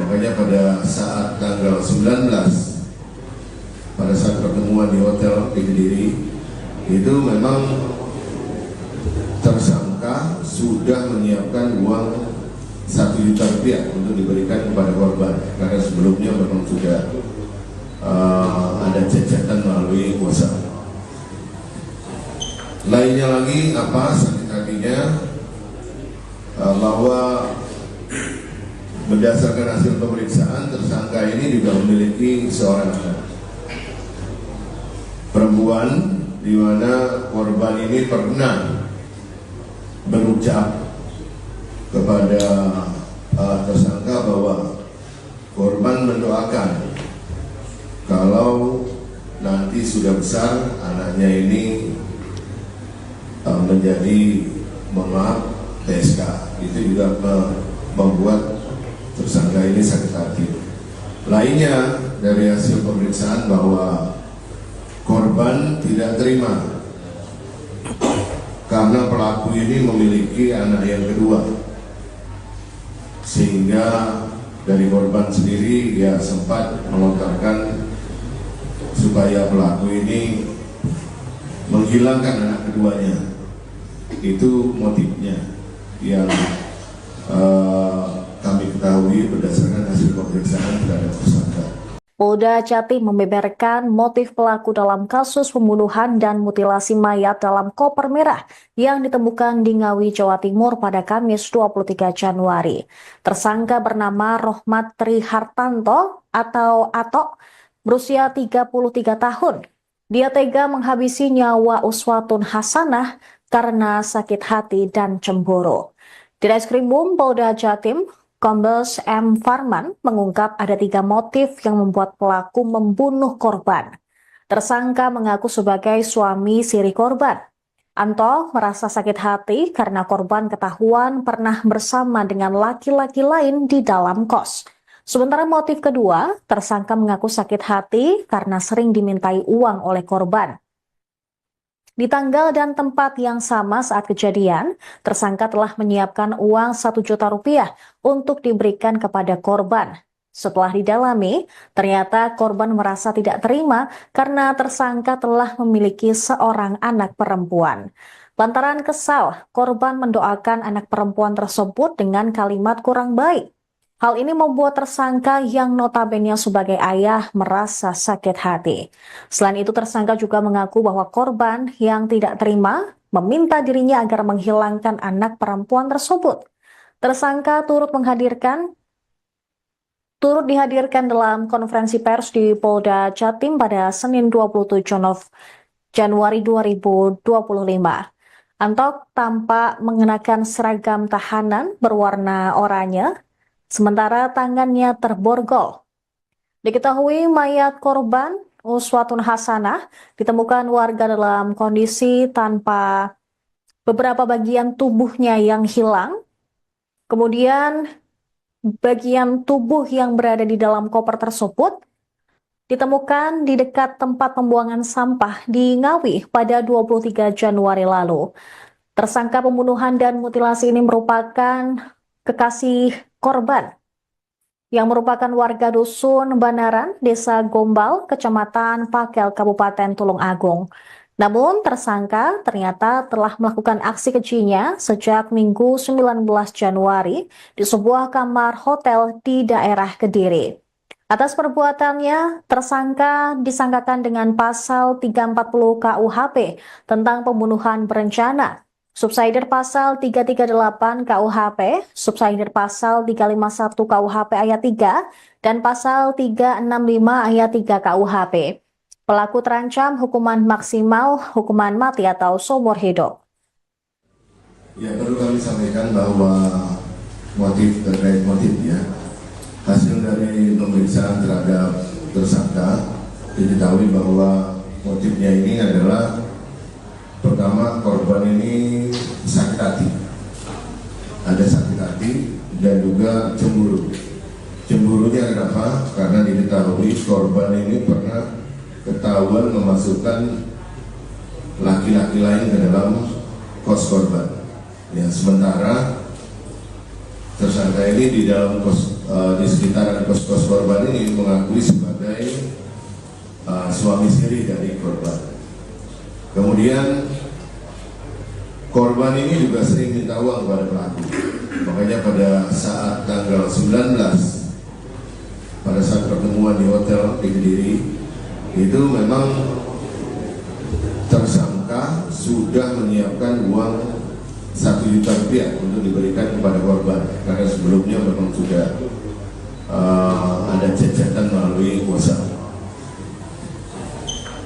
Makanya pada saat tanggal 19, pada saat pertemuan di hotel di Kediri, itu memang tersangka sudah menyiapkan uang 1 juta rupiah untuk diberikan kepada korban, karena sebelumnya memang sudah ada cacatan melalui kuasa. Lainnya lagi apa sakit hatinya, bahwa berdasarkan hasil pemeriksaan tersangka ini juga memiliki seorang anak perempuan, di mana korban ini pernah berucap kepada tersangka bahwa korban mendoakan kalau nanti sudah besar anaknya ini menjadi PSK. Itu juga membuat tersangka ini sakit hati. Lainnya dari hasil pemeriksaan bahwa korban tidak terima karena pelaku ini memiliki anak yang kedua, sehingga dari korban sendiri dia sempat melontarkan supaya pelaku ini menghilangkan anak keduanya. Itu motifnya yang kami ketahui berdasarkan hasil pemeriksaan terhadap tersangka. Polda Jatim membeberkan motif pelaku dalam kasus pembunuhan dan mutilasi mayat dalam koper merah yang ditemukan di Ngawi, Jawa Timur pada Kamis 23 Januari. Tersangka bernama Rohmat Trihartanto atau Atok, berusia 33 tahun. Dia tega menghabisi nyawa Uswatun Hasanah karena sakit hati dan cemburu. Di Reskrimum Polda Jatim, Kombes M. Farman mengungkap ada 3 motif yang membuat pelaku membunuh korban. Tersangka mengaku sebagai suami siri korban. Anto merasa sakit hati karena korban ketahuan pernah bersama dengan laki-laki lain di dalam kos. Sementara motif kedua, tersangka mengaku sakit hati karena sering dimintai uang oleh korban. Di tanggal dan tempat yang sama saat kejadian, tersangka telah menyiapkan uang 1 juta rupiah untuk diberikan kepada korban. Setelah didalami, ternyata korban merasa tidak terima karena tersangka telah memiliki seorang anak perempuan. Lantaran kesal, korban mendoakan anak perempuan tersebut dengan kalimat kurang baik. Hal ini membuat tersangka yang notabene sebagai ayah merasa sakit hati. Selain itu, tersangka juga mengaku bahwa korban yang tidak terima meminta dirinya agar menghilangkan anak perempuan tersebut. Tersangka turut dihadirkan dalam konferensi pers di Polda Jatim pada Senin 27 Januari 2025. Antok tampak mengenakan seragam tahanan berwarna oranye, sementara tangannya terborgol. Diketahui mayat korban Uswatun Hasanah ditemukan warga dalam kondisi tanpa beberapa bagian tubuhnya yang hilang. Kemudian bagian tubuh yang berada di dalam koper tersebut ditemukan di dekat tempat pembuangan sampah di Ngawi pada 23 Januari lalu. Tersangka pembunuhan dan mutilasi ini merupakan kekasih korban yang merupakan warga dusun Banaran, Desa Gombal, Kecamatan Pakel, Kabupaten Tulung Agung. Namun tersangka ternyata telah melakukan aksi kejinya sejak Minggu 19 Januari di sebuah kamar hotel di daerah Kediri. Atas perbuatannya, tersangka disangkakan dengan pasal 340 KUHP tentang pembunuhan berencana, subsidiar pasal 338 KUHP, subsidiar pasal 351 KUHP ayat 3, dan pasal 365 ayat 3 KUHP. Pelaku terancam hukuman maksimal, hukuman mati atau seumur hidup. Ya, perlu kami sampaikan bahwa terkait motifnya, hasil dari pemeriksaan terhadap tersangka diketahui bahwa motifnya ini adalah pertama, korban ini sakit hati, ada sakit hati dan juga cemburu. Cemburunya kenapa? Karena diketahui korban ini pernah ketahuan memasukkan laki-laki lain ke dalam kos korban. Ya, sementara tersangka ini di dalam kos di sekitaran kos-kos korban ini mengakui sebagai suami siri dari korban. Kemudian korban ini juga sering minta uang kepada pelaku. Makanya pada saat tanggal 19, pada saat pertemuan di hotel di Kediri, itu memang tersangka sudah menyiapkan uang 1 juta rupiah untuk diberikan kepada korban, karena sebelumnya memang sudah ada cacatan melalui WhatsApp.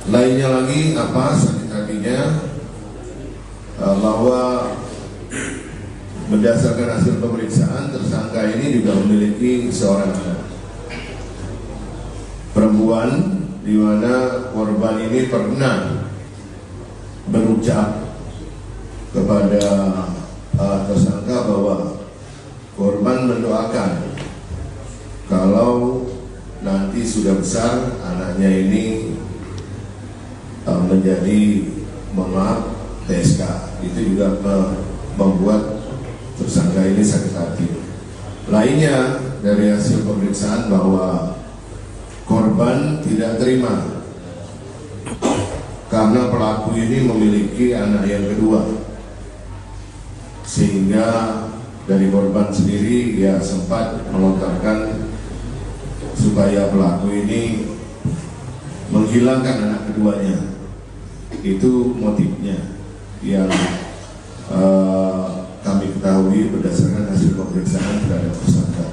Lainnya lagi apa sakit hatinya, bahwa berdasarkan hasil pemeriksaan tersangka ini juga memiliki seorang anak perempuan, di mana korban ini pernah berucap kepada tersangka bahwa korban mendoakan kalau nanti sudah besar anaknya ini menjadi TSK. Itu juga membuat tersangka ini sakit hati. Lainnya dari hasil pemeriksaan bahwa korban tidak terima karena pelaku ini memiliki anak yang kedua, sehingga dari korban sendiri ya sempat melontarkan supaya pelaku ini menghilangkan anak keduanya. Itu motifnya yang kami ketahui berdasarkan hasil pemeriksaan terhadap tersangka.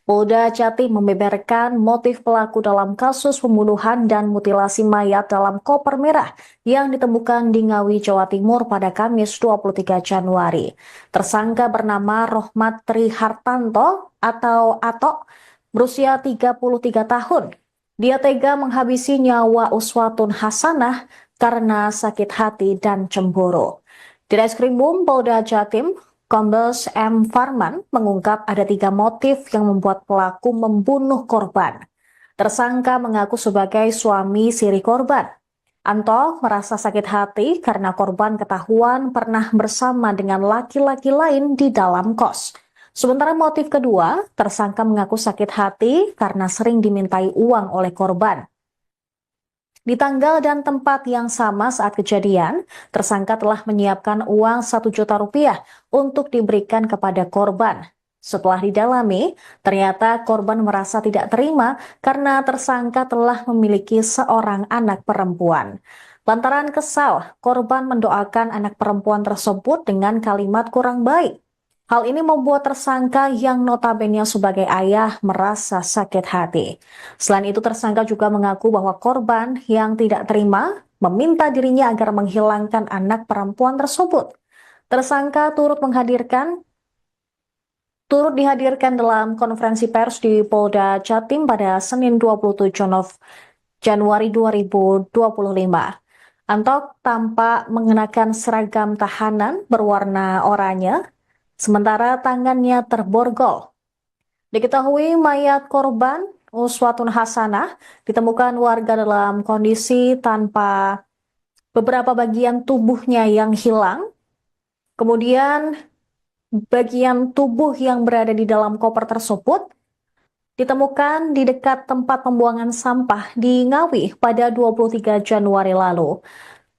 Polda Jatim membeberkan motif pelaku dalam kasus pembunuhan dan mutilasi mayat dalam koper merah yang ditemukan di Ngawi, Jawa Timur pada Kamis 23 Januari. Tersangka bernama Rohmat Tri Hartanto atau Atok, berusia 33 tahun. Dia tega menghabisi nyawa Uswatun Hasanah karena sakit hati dan cemburu. Di Reskrimum Polda Jatim, Kombes M. Farman mengungkap ada 3 motif yang membuat pelaku membunuh korban. Tersangka mengaku sebagai suami siri korban. Anto merasa sakit hati karena korban ketahuan pernah bersama dengan laki-laki lain di dalam kos. Sementara motif kedua, tersangka mengaku sakit hati karena sering dimintai uang oleh korban. Di tanggal dan tempat yang sama saat kejadian, tersangka telah menyiapkan uang 1 juta rupiah untuk diberikan kepada korban. Setelah didalami, ternyata korban merasa tidak terima karena tersangka telah memiliki seorang anak perempuan. Lantaran kesal, korban mendoakan anak perempuan tersebut dengan kalimat kurang baik. Hal ini membuat tersangka yang notabene sebagai ayah merasa sakit hati. Selain itu, tersangka juga mengaku bahwa korban yang tidak terima meminta dirinya agar menghilangkan anak perempuan tersebut. Tersangka turut dihadirkan dalam konferensi pers di Polda Jatim pada Senin 27 Januari 2025. Antok tampak mengenakan seragam tahanan berwarna oranye, sementara tangannya terborgol. Diketahui mayat korban Uswatun Hasanah ditemukan warga dalam kondisi tanpa beberapa bagian tubuhnya yang hilang. Kemudian bagian tubuh yang berada di dalam koper tersebut ditemukan di dekat tempat pembuangan sampah di Ngawi pada 23 Januari lalu.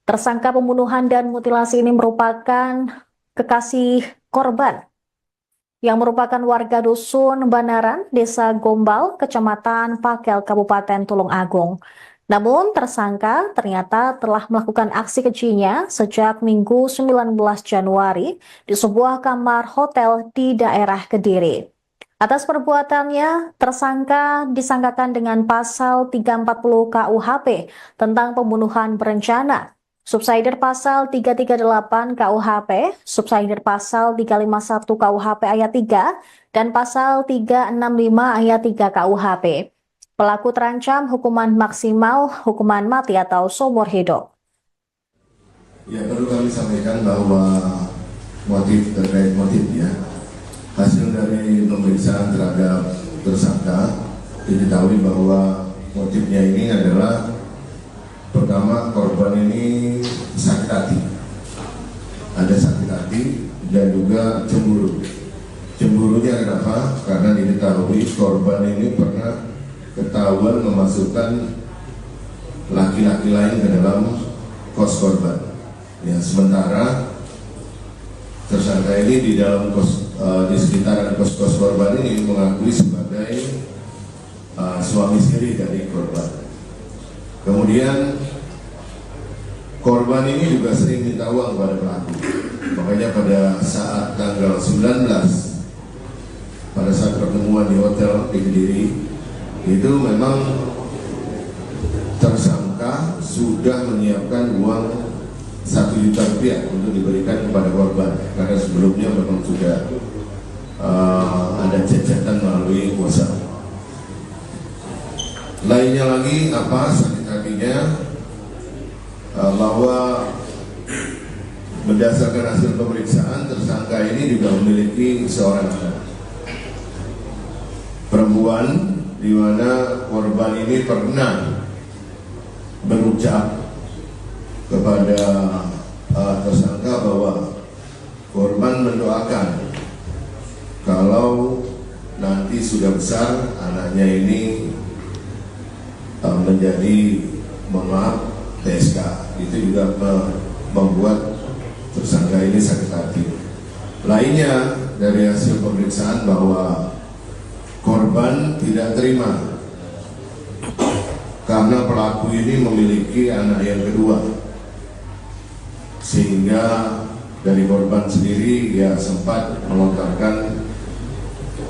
Tersangka pembunuhan dan mutilasi ini merupakan kekasih korban yang merupakan warga dusun Banaran, Desa Gombal, Kecamatan Pakel, Kabupaten Tulung Agung. Namun tersangka ternyata telah melakukan aksi kejinya sejak Minggu 19 Januari di sebuah kamar hotel di daerah Kediri. Atas perbuatannya, tersangka disangkakan dengan pasal 340 KUHP tentang pembunuhan berencana, subsidiar pasal 338 KUHP, subsidiar pasal 351 KUHP ayat 3, dan pasal 365 ayat 3 KUHP. Pelaku terancam hukuman maksimal, hukuman mati atau seumur hidup. Ya, perlu kami sampaikan bahwa terkait motifnya, hasil dari pemeriksaan terhadap tersangka diketahui bahwa motifnya ini adalah pertama, korban ini sakit hati, ada sakit hati dan juga cemburu. Cemburunya kenapa? Karena diketahui ketahui korban ini pernah ketahuan memasukkan laki-laki lain ke dalam kos korban. Ya, sementara tersangka ini di dalam di sekitaran kos korban ini mengakui sebagai suami istri dari korban. Kemudian korban ini juga sering minta uang kepada pelaku. Makanya pada saat tanggal 19, pada saat pertemuan di hotel di Kediri, itu memang tersangka sudah menyiapkan uang 1 juta rupiah untuk diberikan kepada korban, karena sebelumnya memang sudah ada cacatan melalui WhatsApp. Lainnya lagi apa sakit hatinya, bahwa berdasarkan hasil pemeriksaan tersangka ini juga memiliki seorang anak perempuan, di mana korban ini pernah berucap kepada tersangka bahwa korban mendoakan kalau nanti sudah besar anaknya ini menjadi, mohon maaf, TSK. Itu juga membuat tersangka ini sakit hati. Lainnya dari hasil pemeriksaan bahwa korban tidak terima karena pelaku ini memiliki anak yang kedua, sehingga dari korban sendiri ya sempat melontarkan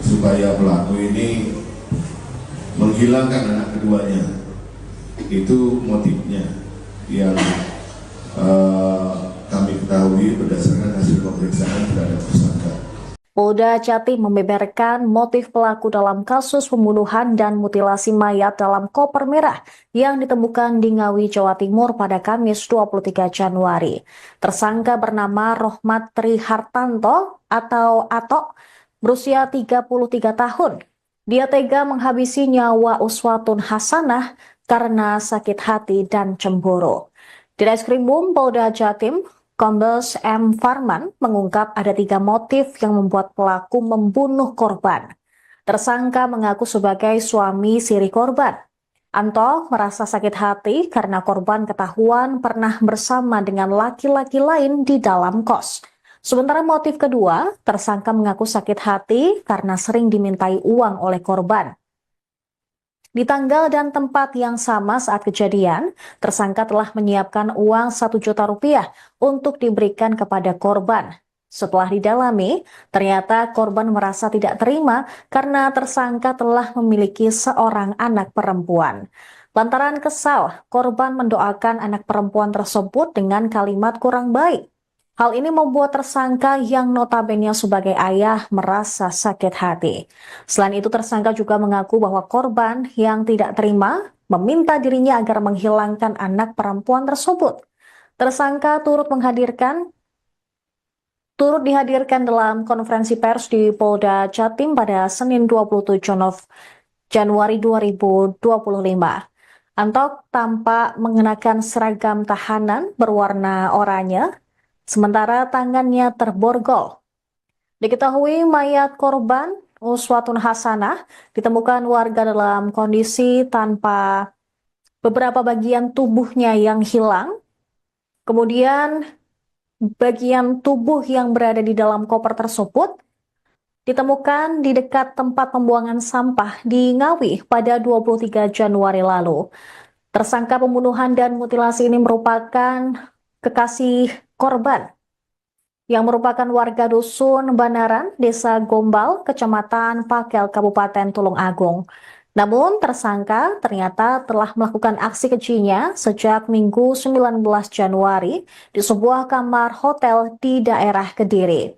supaya pelaku ini menghilangkan anak keduanya. Itu motifnya yang kami ketahui berdasarkan hasil pemeriksaan terhadap tersangka. Polda Jatim membeberkan motif pelaku dalam kasus pembunuhan dan mutilasi mayat dalam koper merah yang ditemukan di Ngawi, Jawa Timur pada Kamis 23 Januari. Tersangka bernama Rohmat Trihartanto atau Atok, berusia 33 tahun. Dia tega menghabisi nyawa Uswatun Hasanah karena sakit hati dan cemburu. Di Reskrimum Polda Jatim, Kombes M. Farman mengungkap ada 3 motif yang membuat pelaku membunuh korban. Tersangka mengaku sebagai suami siri korban. Anto merasa sakit hati karena korban ketahuan pernah bersama dengan laki-laki lain di dalam kos. Sementara motif kedua, tersangka mengaku sakit hati karena sering dimintai uang oleh korban. Di tanggal dan tempat yang sama saat kejadian, tersangka telah menyiapkan uang 1 juta rupiah untuk diberikan kepada korban. Setelah didalami, ternyata korban merasa tidak terima karena tersangka telah memiliki seorang anak perempuan. Lantaran kesal, korban mendoakan anak perempuan tersebut dengan kalimat kurang baik. Hal ini membuat tersangka yang notabene sebagai ayah merasa sakit hati. Selain itu, tersangka juga mengaku bahwa korban yang tidak terima meminta dirinya agar menghilangkan anak perempuan tersebut. Tersangka turut dihadirkan dalam konferensi pers di Polda Jatim pada Senin 27 Januari 2025. Antok tampak mengenakan seragam tahanan berwarna oranye, sementara tangannya terborgol. Diketahui mayat korban Uswatun Hasanah ditemukan warga dalam kondisi tanpa beberapa bagian tubuhnya yang hilang. Kemudian bagian tubuh yang berada di dalam koper tersebut ditemukan di dekat tempat pembuangan sampah di Ngawi pada 23 Januari lalu. Tersangka pembunuhan dan mutilasi ini merupakan kekasih korban yang merupakan warga dusun Banaran, Desa Gombal, Kecamatan Pakel, Kabupaten Tulung Agung. Namun tersangka ternyata telah melakukan aksi kejinya sejak Minggu 19 Januari di sebuah kamar hotel di daerah Kediri.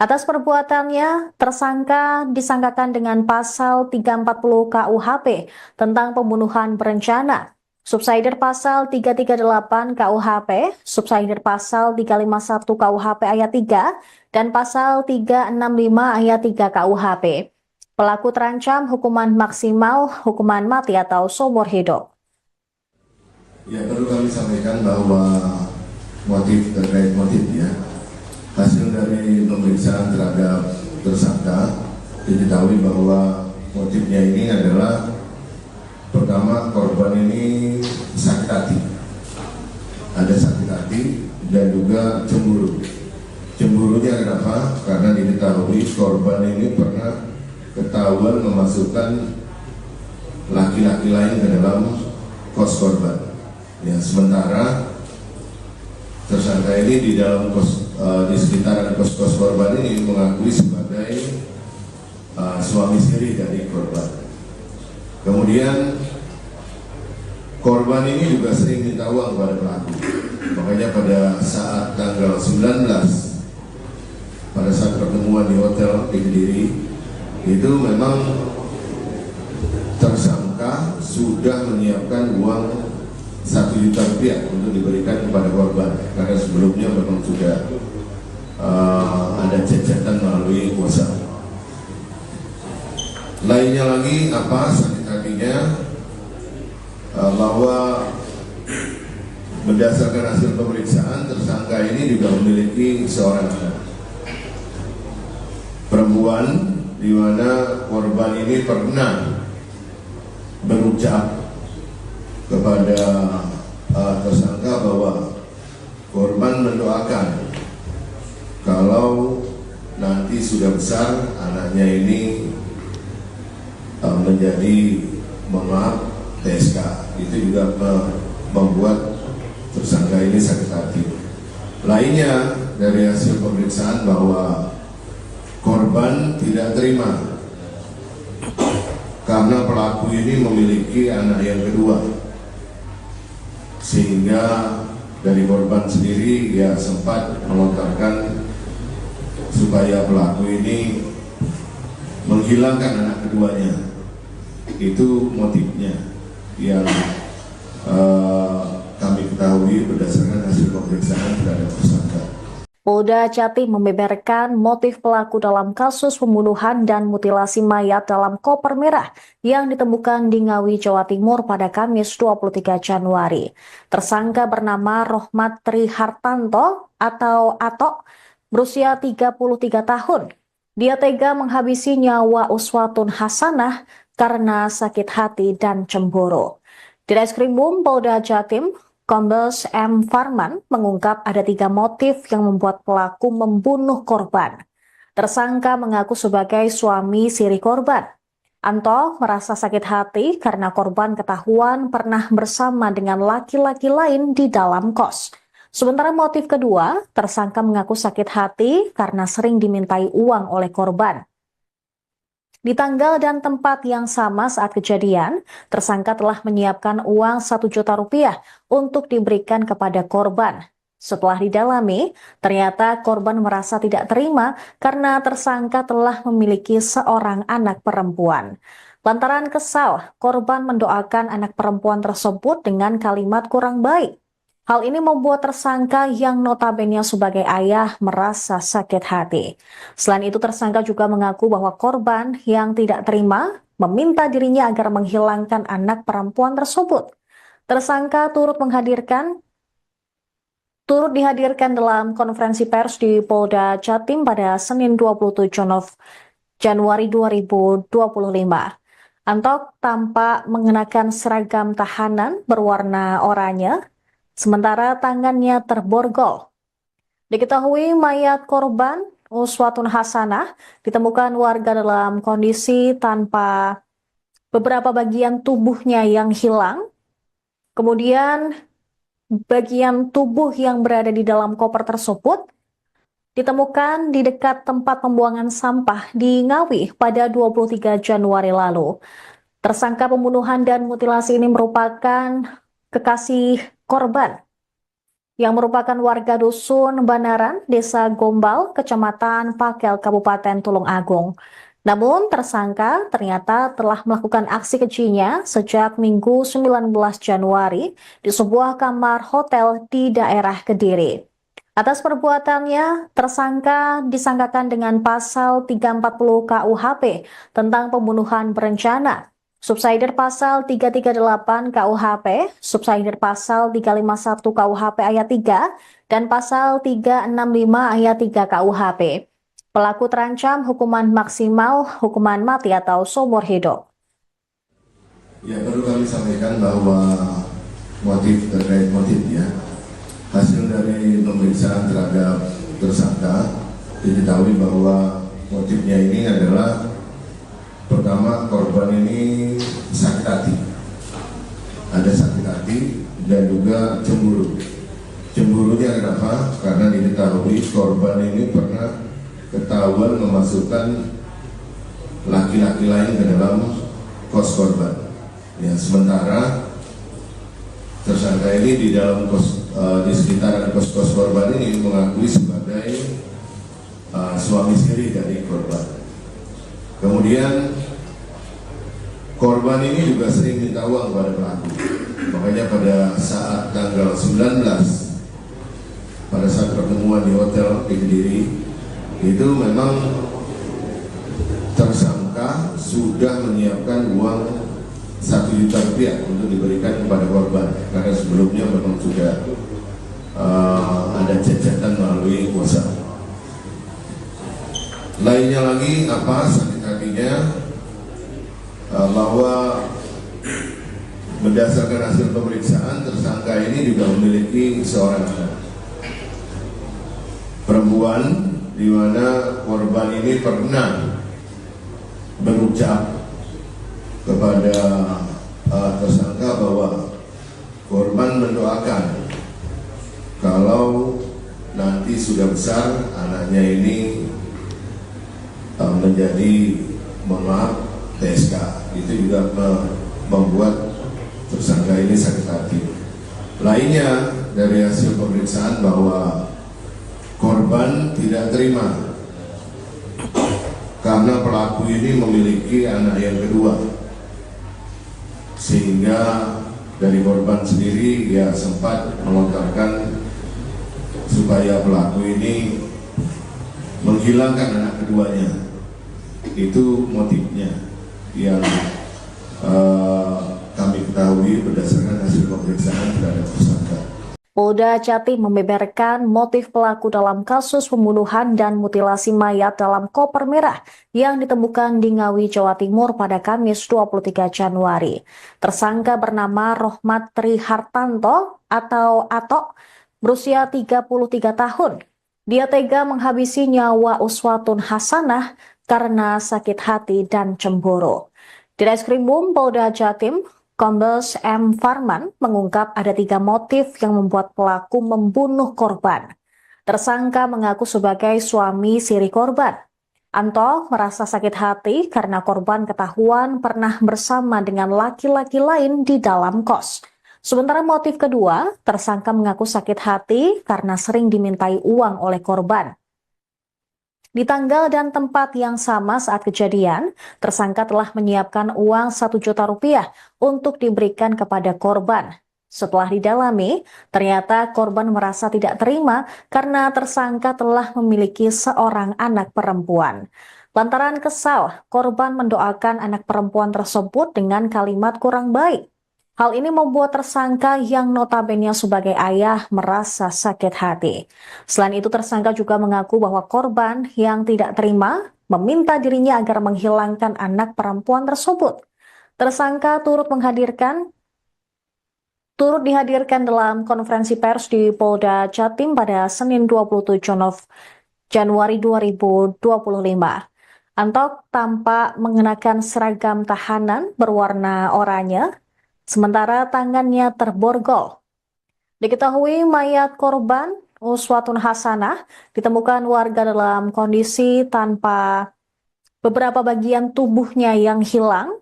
Atas perbuatannya, tersangka disangkakan dengan pasal 340 KUHP tentang pembunuhan berencana, subsidiar pasal 338 KUHP, subsidiar pasal 351 KUHP ayat 3, dan pasal 365 ayat 3 KUHP. Pelaku terancam hukuman maksimal, hukuman mati atau seumur hidup. Ya, perlu kami sampaikan bahwa motif terkait motifnya, hasil dari pemeriksaan terhadap tersangka diketahui bahwa motifnya ini adalah pertama korban ini sakit hati, ada sakit hati dan juga cemburu. Cemburunya kenapa? Karena diketahui korban ini pernah ketahuan memasukkan laki-laki lain ke dalam kos korban. Ya, sementara tersangka ini di dalam di sekitaran kos korban ini mengakui sebagai suami istri dari korban. Kemudian korban ini juga sering minta uang kepada pelaku. Makanya pada saat tanggal 19 pada saat pertemuan di hotel di Kediri itu memang tersangka sudah menyiapkan uang 1 juta rupiah untuk diberikan kepada korban karena sebelumnya memang sudah ada cacatan melalui WhatsApp. Lainnya lagi apa sakit hatinya bahwa berdasarkan hasil pemeriksaan tersangka ini juga memiliki seorang anak perempuan, di mana korban ini pernah berucap kepada tersangka bahwa korban mendoakan kalau nanti sudah besar anaknya ini menjadi TSK. Itu juga membuat tersangka ini sakit hati. Lainnya dari hasil pemeriksaan bahwa korban tidak terima karena pelaku ini memiliki anak yang kedua, sehingga dari korban sendiri ya sempat melontarkan supaya pelaku ini menghilangkan anak keduanya. Itu motifnya yang kami ketahui berdasarkan hasil pemeriksaan terhadap tersangka. Polda Jatim membeberkan motif pelaku dalam kasus pembunuhan dan mutilasi mayat dalam koper merah yang ditemukan di Ngawi, Jawa Timur pada Kamis 23 Januari. Tersangka bernama Rohmat Trihartanto atau Atok, berusia 33 tahun. Dia tega menghabisi nyawa Uswatun Hasanah karena sakit hati dan cemburu. Di Reskrimum Polda Jatim, Kombes M. Farman mengungkap ada 3 motif yang membuat pelaku membunuh korban. Tersangka mengaku sebagai suami siri korban. Anto merasa sakit hati karena korban ketahuan pernah bersama dengan laki-laki lain di dalam kos. Sementara motif kedua, tersangka mengaku sakit hati karena sering dimintai uang oleh korban. Di tanggal dan tempat yang sama saat kejadian, tersangka telah menyiapkan uang 1 juta rupiah untuk diberikan kepada korban. Setelah didalami, ternyata korban merasa tidak terima karena tersangka telah memiliki seorang anak perempuan. Lantaran kesal, korban mendoakan anak perempuan tersebut dengan kalimat kurang baik. Hal ini membuat tersangka yang notabene sebagai ayah merasa sakit hati. Selain itu, tersangka juga mengaku bahwa korban yang tidak terima meminta dirinya agar menghilangkan anak perempuan tersebut. Tersangka turut dihadirkan dalam konferensi pers di Polda Jatim pada Senin 27 Januari 2025. Antok tampak mengenakan seragam tahanan berwarna oranye, sementara tangannya terborgol. Diketahui mayat korban Uswatun Hasanah ditemukan warga dalam kondisi tanpa beberapa bagian tubuhnya yang hilang. Kemudian bagian tubuh yang berada di dalam koper tersebut ditemukan di dekat tempat pembuangan sampah di Ngawi pada 23 Januari lalu. Tersangka pembunuhan dan mutilasi ini merupakan kekasih korban yang merupakan warga dusun Banaran, Desa Gombal, Kecamatan Pakel, Kabupaten Tulung Agung. Namun tersangka ternyata telah melakukan aksi kejinya sejak Minggu 19 Januari di sebuah kamar hotel di daerah Kediri. Atas perbuatannya, tersangka disangkakan dengan pasal 340 KUHP tentang pembunuhan berencana, subsidiar pasal 338 KUHP, subsidiar pasal 351 KUHP ayat 3, dan pasal 365 ayat 3 KUHP. Pelaku terancam hukuman maksimal, hukuman mati atau seumur hidup. Ya, perlu kami sampaikan bahwa terkait motifnya, hasil dari pemeriksaan terhadap tersangka diketahui bahwa motifnya ini adalah pertama, korban ini sakit hati, ada sakit hati dan juga cemburu. Cemburunya kenapa? Karena diketahui korban ini pernah ketahuan memasukkan laki-laki lain ke dalam kos korban. Ya, sementara tersangka ini di dalam di sekitaran kos korban ini mengakui sebagai suami istri dari korban. Kemudian korban ini juga sering minta uang kepada pelaku. Makanya pada saat tanggal 19, pada saat pertemuan di hotel di Kediri, itu memang tersangka sudah menyiapkan uang 1 juta rupiah untuk diberikan kepada korban, karena sebelumnya memang sudah ada cacatan melalui WhatsApp. Lainnya lagi apa sakit hatinya, bahwa berdasarkan hasil pemeriksaan tersangka ini juga memiliki seorang anak perempuan, di mana korban ini pernah berucap kepada tersangka bahwa korban mendoakan kalau nanti sudah besar anaknya ini menjadi TSK. Itu juga membuat tersangka ini sakit hati. Lainnya dari hasil pemeriksaan bahwa korban tidak terima karena pelaku ini memiliki anak yang kedua, sehingga dari korban sendiri dia sempat melontarkan supaya pelaku ini menghilangkan anak keduanya. Itu motifnya yang kami ketahui berdasarkan hasil pemeriksaan terhadap tersangka. Polda Jatim membeberkan motif pelaku dalam kasus pembunuhan dan mutilasi mayat dalam koper merah yang ditemukan di Ngawi, Jawa Timur pada Kamis 23 Januari. Tersangka bernama Rohmat Trihartanto atau Atok, berusia 33 tahun. Dia tega menghabisi nyawa Uswatun Hasanah karena sakit hati dan cemburu. Di Reskrimum Polda Jatim, Kombes M. Farman mengungkap ada 3 motif yang membuat pelaku membunuh korban. Tersangka mengaku sebagai suami siri korban. Anto merasa sakit hati karena korban ketahuan pernah bersama dengan laki-laki lain di dalam kos. Sementara motif kedua, tersangka mengaku sakit hati karena sering dimintai uang oleh korban. Di tanggal dan tempat yang sama saat kejadian, tersangka telah menyiapkan uang 1 juta rupiah untuk diberikan kepada korban. Setelah didalami, ternyata korban merasa tidak terima karena tersangka telah memiliki seorang anak perempuan. Lantaran kesal, korban mendoakan anak perempuan tersebut dengan kalimat kurang baik. Hal ini membuat tersangka yang notabene sebagai ayah merasa sakit hati. Selain itu, tersangka juga mengaku bahwa korban yang tidak terima meminta dirinya agar menghilangkan anak perempuan tersebut. Tersangka turut dihadirkan dalam konferensi pers di Polda Jatim pada Senin 27 Januari 2025. Antok tampak mengenakan seragam tahanan berwarna oranye, sementara tangannya terborgol. Diketahui mayat korban Uswatun Hasanah ditemukan warga dalam kondisi tanpa beberapa bagian tubuhnya yang hilang.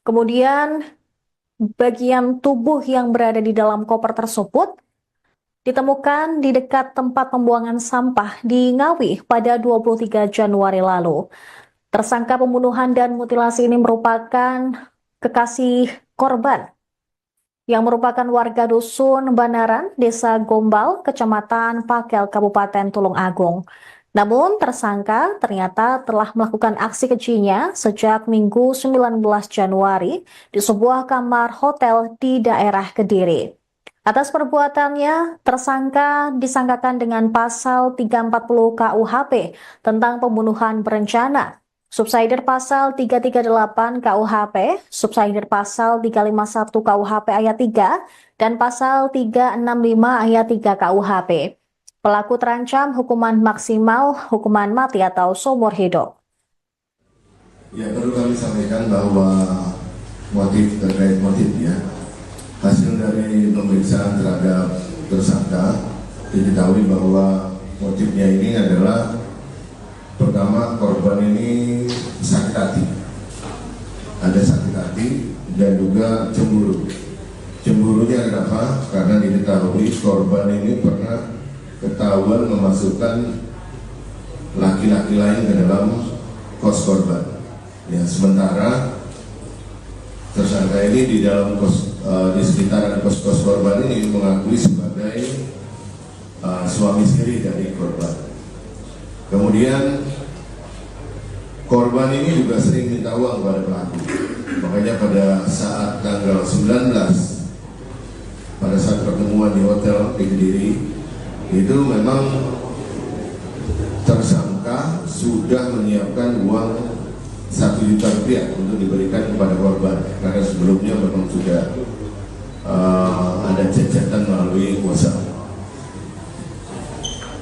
Kemudian bagian tubuh yang berada di dalam koper tersebut ditemukan di dekat tempat pembuangan sampah di Ngawi pada 23 Januari lalu. Tersangka pembunuhan dan mutilasi ini merupakan kekasih korban yang merupakan warga dusun Banaran, Desa Gombal, Kecamatan Pakel, Kabupaten Tulung Agung. Namun tersangka ternyata telah melakukan aksi kejinya sejak Minggu 19 Januari di sebuah kamar hotel di daerah Kediri. Atas perbuatannya, tersangka disangkakan dengan pasal 340 KUHP tentang pembunuhan berencana, subsidiar pasal 338 KUHP, subsidiar pasal 351 KUHP ayat 3, dan pasal 365 ayat 3 KUHP. Pelaku terancam hukuman maksimal hukuman mati atau seumur hidup. Ya, perlu kami sampaikan bahwa terkait motifnya, hasil dari pemeriksaan terhadap tersangka diketahui bahwa motifnya ini adalah pertama, korban ini sakit hati, ada sakit hati dan juga cemburu. Cemburunya kenapa? Karena diketahui korban ini pernah ketahuan memasukkan laki-laki lain ke dalam kos korban. Ya, sementara tersangka ini di dalam di sekitaran kos korban ini mengakui sebagai suami istri dari korban. Kemudian korban ini juga sering minta uang kepada pelaku. Makanya pada saat tanggal 19, pada saat pertemuan di hotel di Kediri, itu memang tersangka sudah menyiapkan uang 1 juta rupiah untuk diberikan kepada korban, karena sebelumnya memang sudah ada cacatan melalui WhatsApp.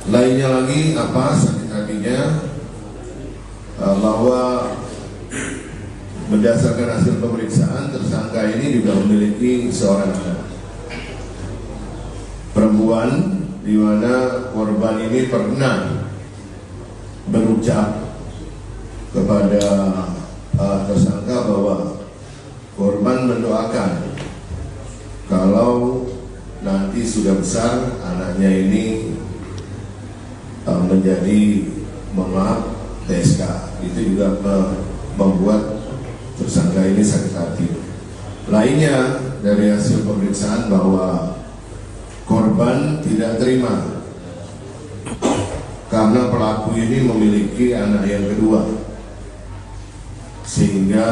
Lainnya lagi apa sakit hatinya, bahwa berdasarkan hasil pemeriksaan tersangka ini juga memiliki seorang anak perempuan, di mana korban ini pernah berucap kepada tersangka bahwa korban mendoakan kalau nanti sudah besar anaknya ini menjadi TSK. Itu juga membuat tersangka ini sakit hati. Lainnya dari hasil pemeriksaan bahwa korban tidak terima karena pelaku ini memiliki anak yang kedua, sehingga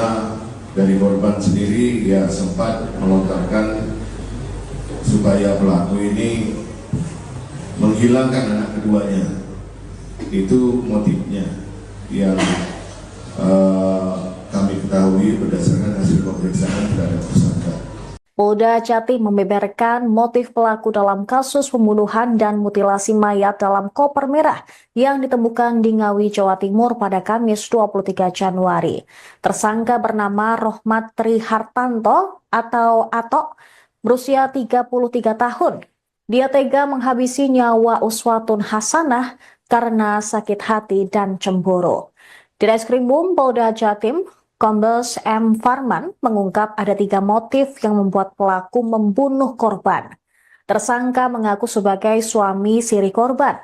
dari korban sendiri ya sempat melontarkan supaya pelaku ini menghilangkan anak keduanya. Itu motifnya yang kami ketahui berdasarkan hasil pemeriksaan terhadap tersangka. Polda Jatim membeberkan motif pelaku dalam kasus pembunuhan dan mutilasi mayat dalam koper merah yang ditemukan di Ngawi, Jawa Timur pada Kamis 23 Januari. Tersangka bernama Rohmat Trihartanto atau Atok, berusia 33 tahun. Dia tega menghabisi nyawa Uswatun Hasanah karena sakit hati dan cemburu. Di Reskrimum Polda Jatim, Kombes M. Farman mengungkap ada 3 motif yang membuat pelaku membunuh korban. Tersangka mengaku sebagai suami siri korban.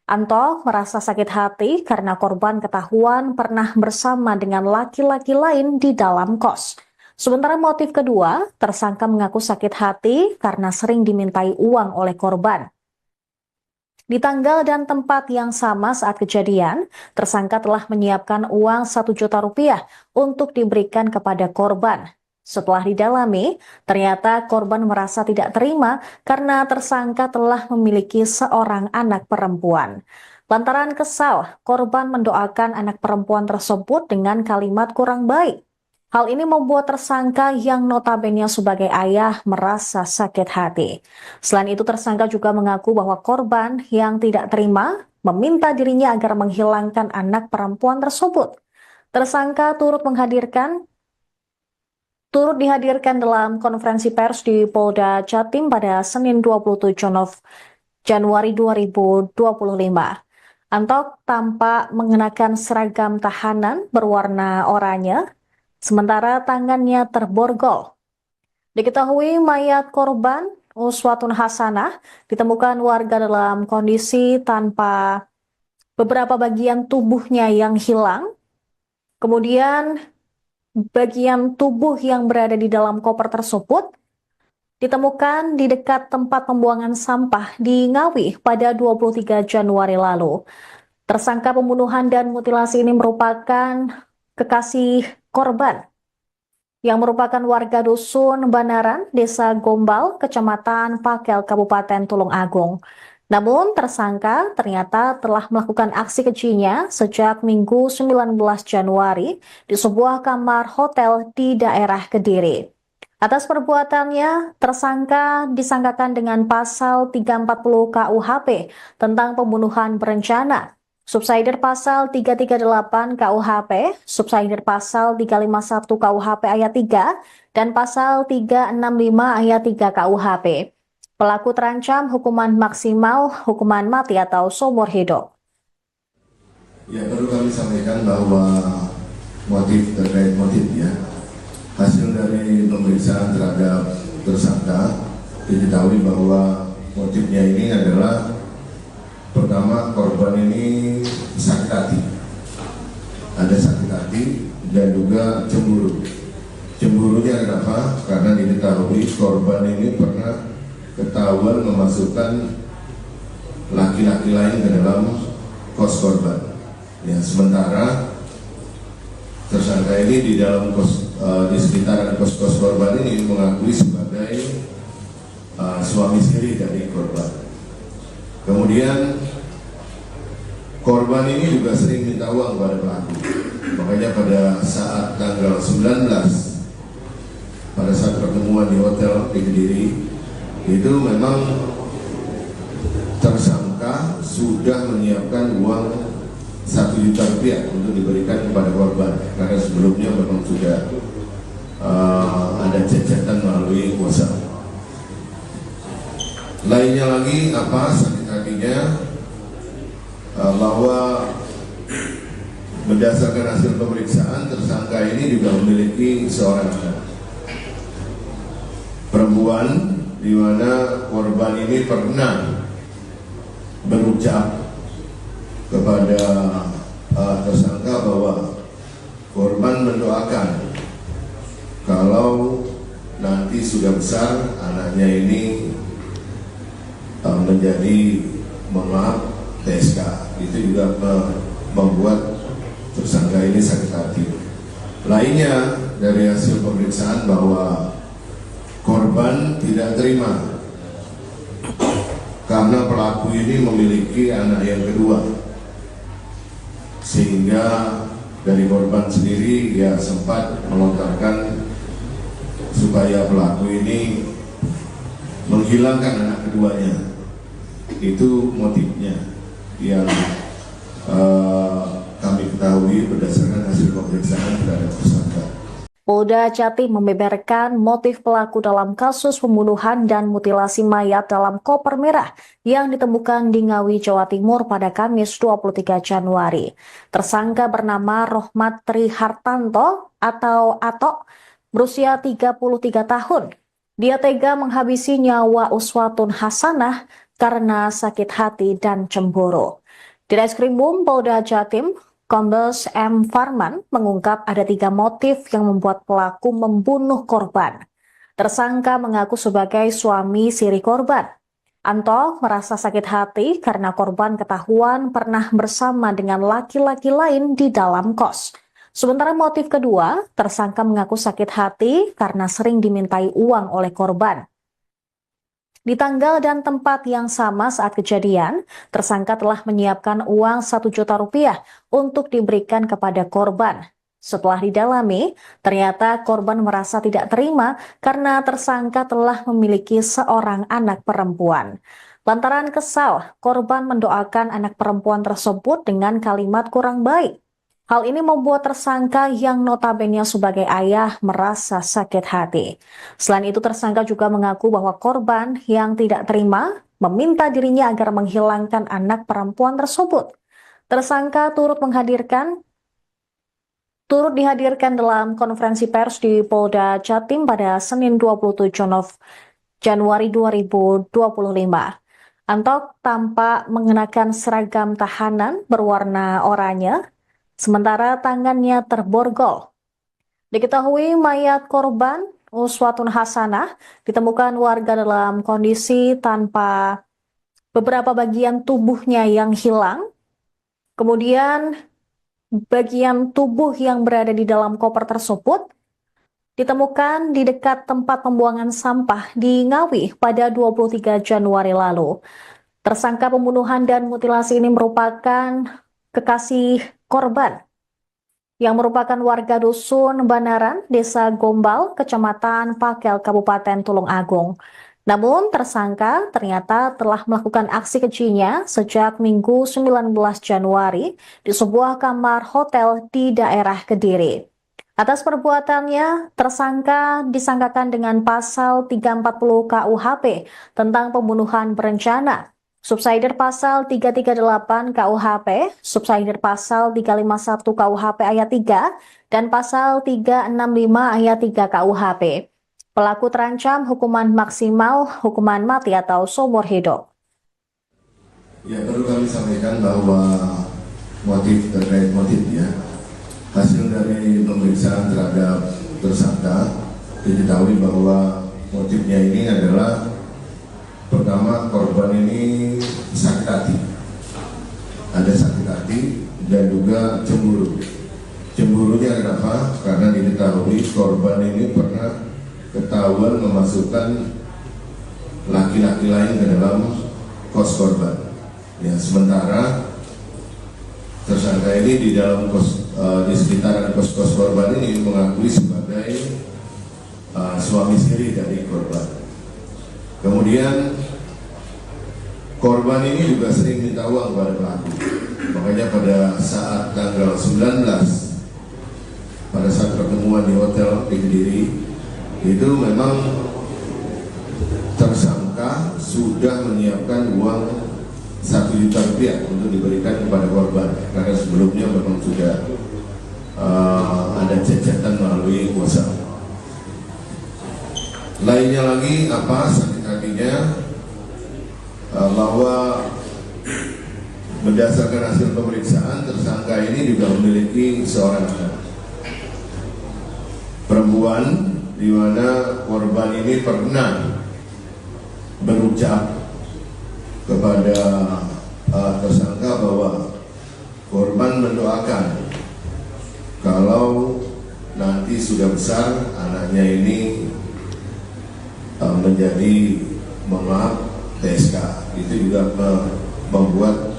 Anto merasa sakit hati karena korban ketahuan pernah bersama dengan laki-laki lain di dalam kos. Sementara motif kedua, tersangka mengaku sakit hati karena sering dimintai uang oleh korban. Di tanggal dan tempat yang sama saat kejadian, tersangka telah menyiapkan uang 1 juta rupiah untuk diberikan kepada korban. Setelah didalami, ternyata korban merasa tidak terima karena tersangka telah memiliki seorang anak perempuan. Lantaran kesal, korban mendoakan anak perempuan tersebut dengan kalimat kurang baik. Hal ini membuat tersangka yang notabene sebagai ayah merasa sakit hati. Selain itu, tersangka juga mengaku bahwa korban yang tidak terima meminta dirinya agar menghilangkan anak perempuan tersebut. Tersangka turut dihadirkan dalam konferensi pers di Polda Jatim pada Senin 27 Januari 2025. Antok tampak mengenakan seragam tahanan berwarna oranye, sementara tangannya terborgol. Diketahui mayat korban Uswatun Hasanah ditemukan warga dalam kondisi tanpa beberapa bagian tubuhnya yang hilang. Kemudian bagian tubuh yang berada di dalam koper tersebut ditemukan di dekat tempat pembuangan sampah di Ngawi pada 23 Januari lalu. Tersangka pembunuhan dan mutilasi ini merupakan kekasih korban. yang merupakan warga dusun Banaran, Desa Gombal, Kecamatan Pakel, Kabupaten Tulung Agung. Namun tersangka ternyata telah melakukan aksi kejinya sejak Minggu 19 Januari di sebuah kamar hotel di daerah Kediri. Atas perbuatannya, tersangka disangkakan dengan pasal 340 KUHP tentang pembunuhan berencana, subsidiar pasal 338 KUHP, subsidiar pasal 351 KUHP ayat 3, dan pasal 365 ayat 3 KUHP. Pelaku terancam hukuman maksimal hukuman mati atau seumur hidup. Ya, perlu kami sampaikan bahwa terkait motifnya, hasil dari pemeriksaan terhadap tersangka diketahui bahwa motifnya ini adalah pertama, korban ini sakit hati, ada sakit hati dan juga cemburu. Cemburunya kenapa? Karena diketahui korban ini pernah ketahuan memasukkan laki-laki lain ke dalam kos korban. Ya, sementara tersangka ini di dalam di sekitaran kos korban ini mengakui sebagai suami istri dari korban. Kemudian korban ini juga sering minta uang kepada pelaku. Makanya pada saat tanggal 19, pada saat pertemuan di hotel di Kediri, itu memang tersangka sudah menyiapkan uang 1 juta rupiah untuk diberikan kepada korban, karena sebelumnya memang sudah ada cacatan melalui WhatsApp. Lainnya lagi apa sakit hatinya, bahwa berdasarkan hasil pemeriksaan tersangka ini juga memiliki seorang anak perempuan, di mana korban ini pernah berucap kepada tersangka bahwa korban mendoakan kalau nanti sudah besar anaknya ini menjadi TSK. Itu juga membuat tersangka ini sakit hati. Lainnya dari hasil pemeriksaan bahwa korban tidak terima karena pelaku ini memiliki anak yang kedua, sehingga dari korban sendiri ya sempat melontarkan supaya pelaku ini menghilangkan anak keduanya. Itu motifnya yang kami ketahui berdasarkan hasil pemeriksaan terhadap tersangka. Polda Jatim membeberkan motif pelaku dalam kasus pembunuhan dan mutilasi mayat dalam koper merah yang ditemukan di Ngawi, Jawa Timur pada Kamis 23 Januari. Tersangka bernama Rohmat Trihartanto atau Atok, berusia 33 tahun. Dia tega menghabisi nyawa Uswatun Hasanah karena sakit hati dan cemburu. Di Reskrimum Polda Jatim, Kombes M. Farman mengungkap ada 3 motif yang membuat pelaku membunuh korban. Tersangka mengaku sebagai suami siri korban. Anto merasa sakit hati karena korban ketahuan pernah bersama dengan laki-laki lain di dalam kos. Sementara motif kedua, tersangka mengaku sakit hati karena sering dimintai uang oleh korban. Di tanggal dan tempat yang sama saat kejadian, tersangka telah menyiapkan uang 1 juta rupiah untuk diberikan kepada korban. Setelah didalami, ternyata korban merasa tidak terima karena tersangka telah memiliki seorang anak perempuan. Lantaran kesal, korban mendoakan anak perempuan tersebut dengan kalimat kurang baik. Hal ini membuat tersangka yang notabene sebagai ayah merasa sakit hati. Selain itu, tersangka juga mengaku bahwa korban yang tidak terima meminta dirinya agar menghilangkan anak perempuan tersebut. Tersangka turut dihadirkan dalam konferensi pers di Polda Jatim pada Senin 27 Januari 2025. Antok tampak mengenakan seragam tahanan berwarna oranye, sementara tangannya terborgol. Diketahui mayat korban Uswatun Hasanah ditemukan warga dalam kondisi tanpa beberapa bagian tubuhnya yang hilang. Kemudian bagian tubuh yang berada di dalam koper tersebut ditemukan di dekat tempat pembuangan sampah di Ngawi pada 23 Januari lalu. Tersangka pembunuhan dan mutilasi ini merupakan kekasih korban yang merupakan warga dusun Banaran, Desa Gombal, Kecamatan Pakel, Kabupaten Tulung Agung. Namun tersangka ternyata telah melakukan aksi kejinya sejak Minggu 19 Januari di sebuah kamar hotel di daerah Kediri. Atas perbuatannya, tersangka disangkakan dengan pasal 340 KUHP tentang pembunuhan berencana, subsidiar pasal 338 KUHP, subsidiar pasal 351 KUHP ayat 3, dan pasal 365 ayat 3 KUHP. Pelaku terancam hukuman maksimal hukuman mati atau seumur hidup. Ya, perlu kami sampaikan bahwa terkait motifnya, hasil dari pemeriksaan terhadap tersangka diketahui bahwa motifnya ini adalah pertama, korban ini sakit hati, ada sakit hati dan juga cemburu. Cemburunya kenapa? Karena diketahui korban ini pernah ketahuan memasukkan laki-laki lain ke dalam kos korban. Ya, sementara tersangka ini di dalam di sekitaran kos korban ini mengakui sebagai suami istri dari korban. Kemudian korban ini juga sering minta uang kepada pelaku. Makanya pada saat tanggal 19, pada saat pertemuan di hotel di Kediri, itu memang tersangka sudah menyiapkan uang 1 juta rupiah untuk diberikan kepada korban, karena sebelumnya memang sudah ada cacatan melalui kuasa. Lainnya lagi apa sakit hatinya, bahwa berdasarkan hasil pemeriksaan tersangka ini juga memiliki seorang anak perempuan, di mana korban ini pernah berucap kepada tersangka bahwa korban mendoakan kalau nanti sudah besar anaknya ini menjadi TSK. Itu juga membuat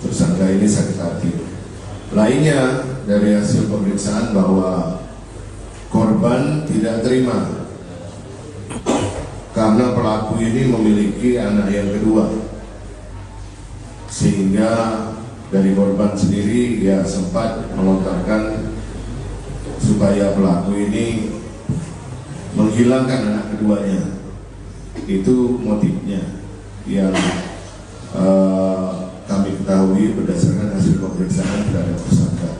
tersangka ini sakit hati. Lainnya dari hasil pemeriksaan bahwa korban tidak terima karena pelaku ini memiliki anak yang kedua, sehingga dari korban sendiri ya sempat melontarkan supaya pelaku ini menghilangkan anak keduanya. Itu motifnya yang kami ketahui berdasarkan hasil pemeriksaan terhadap tersangka.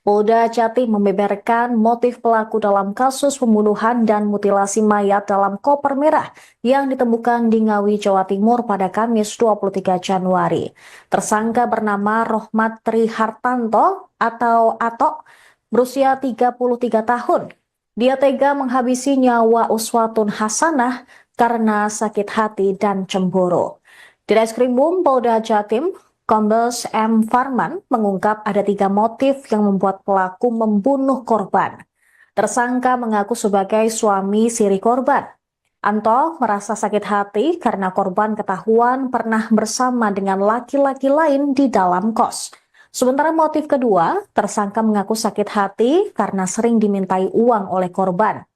Polda Jatim membeberkan motif pelaku dalam kasus pembunuhan dan mutilasi mayat dalam koper merah yang ditemukan di Ngawi, Jawa Timur pada Kamis 23 Januari. Tersangka bernama Rohmat Trihartanto atau Atok, berusia 33 tahun. Dia tega menghabisi nyawa Uswatun Hasanah karena sakit hati dan cemburu. Di Reskrimum Polda Jatim, Kombes M. Farman mengungkap ada 3 motif yang membuat pelaku membunuh korban. Tersangka mengaku sebagai suami siri korban. Anto merasa sakit hati karena korban ketahuan pernah bersama dengan laki-laki lain di dalam kos. Sementara motif kedua, tersangka mengaku sakit hati karena sering dimintai uang oleh korban.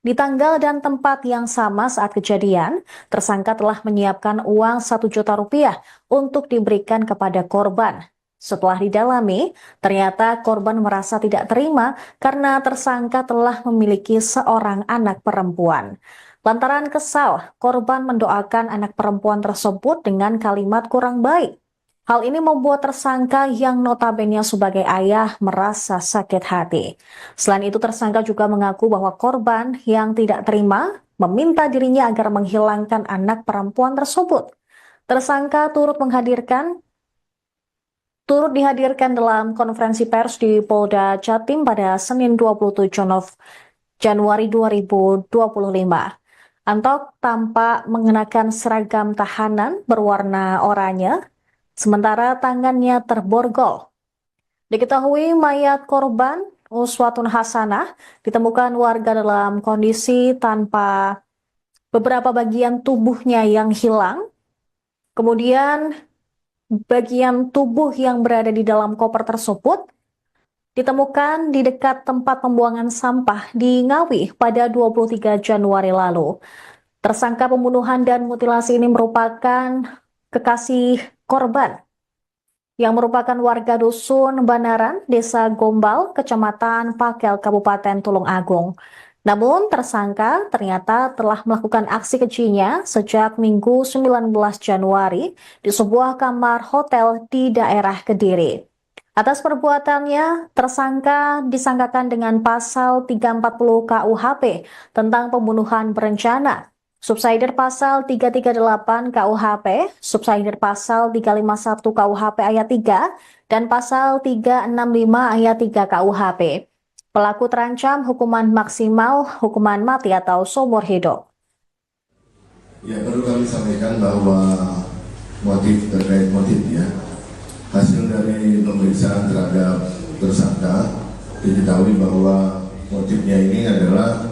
Di tanggal dan tempat yang sama saat kejadian, tersangka telah menyiapkan uang 1 juta rupiah untuk diberikan kepada korban. Setelah didalami, ternyata korban merasa tidak terima karena tersangka telah memiliki seorang anak perempuan. Lantaran kesal, korban mendoakan anak perempuan tersebut dengan kalimat kurang baik. Hal ini membuat tersangka yang notabene sebagai ayah merasa sakit hati. Selain itu, tersangka juga mengaku bahwa korban yang tidak terima meminta dirinya agar menghilangkan anak perempuan tersebut. Tersangka turut dihadirkan dalam konferensi pers di Polda Jatim pada Senin 27 Januari 2025. Antok tampak mengenakan seragam tahanan berwarna oranye, sementara tangannya terborgol. Diketahui mayat korban uswatun hasanah, ditemukan warga dalam kondisi tanpa beberapa bagian tubuhnya yang hilang. Kemudian bagian tubuh yang berada di dalam koper tersebut ditemukan di dekat tempat pembuangan sampah di Ngawi pada 23 Januari lalu. Tersangka pembunuhan dan mutilasi ini merupakan kekasih korban yang merupakan warga dusun Banaran, Desa Gombal, Kecamatan Pakel, Kabupaten Tulung Agung. Namun tersangka ternyata telah melakukan aksi kejinya sejak Minggu 19 Januari di sebuah kamar hotel di daerah Kediri. Atas perbuatannya, tersangka disangkakan dengan pasal 340 KUHP tentang pembunuhan berencana, subsidiar pasal 338 KUHP, subsidiar pasal 351 KUHP ayat 3, dan pasal 365 ayat 3 KUHP. Pelaku terancam hukuman maksimal hukuman mati atau seumur hidup. Ya, perlu kami sampaikan bahwa motif terkait motifnya, hasil dari pemeriksaan terhadap tersangka diketahui bahwa motifnya ini adalah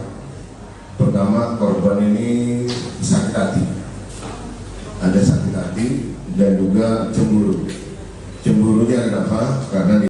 pertama, korban ini sakit hati, ada sakit hati dan juga cemburu. Cemburunya kenapa? Karena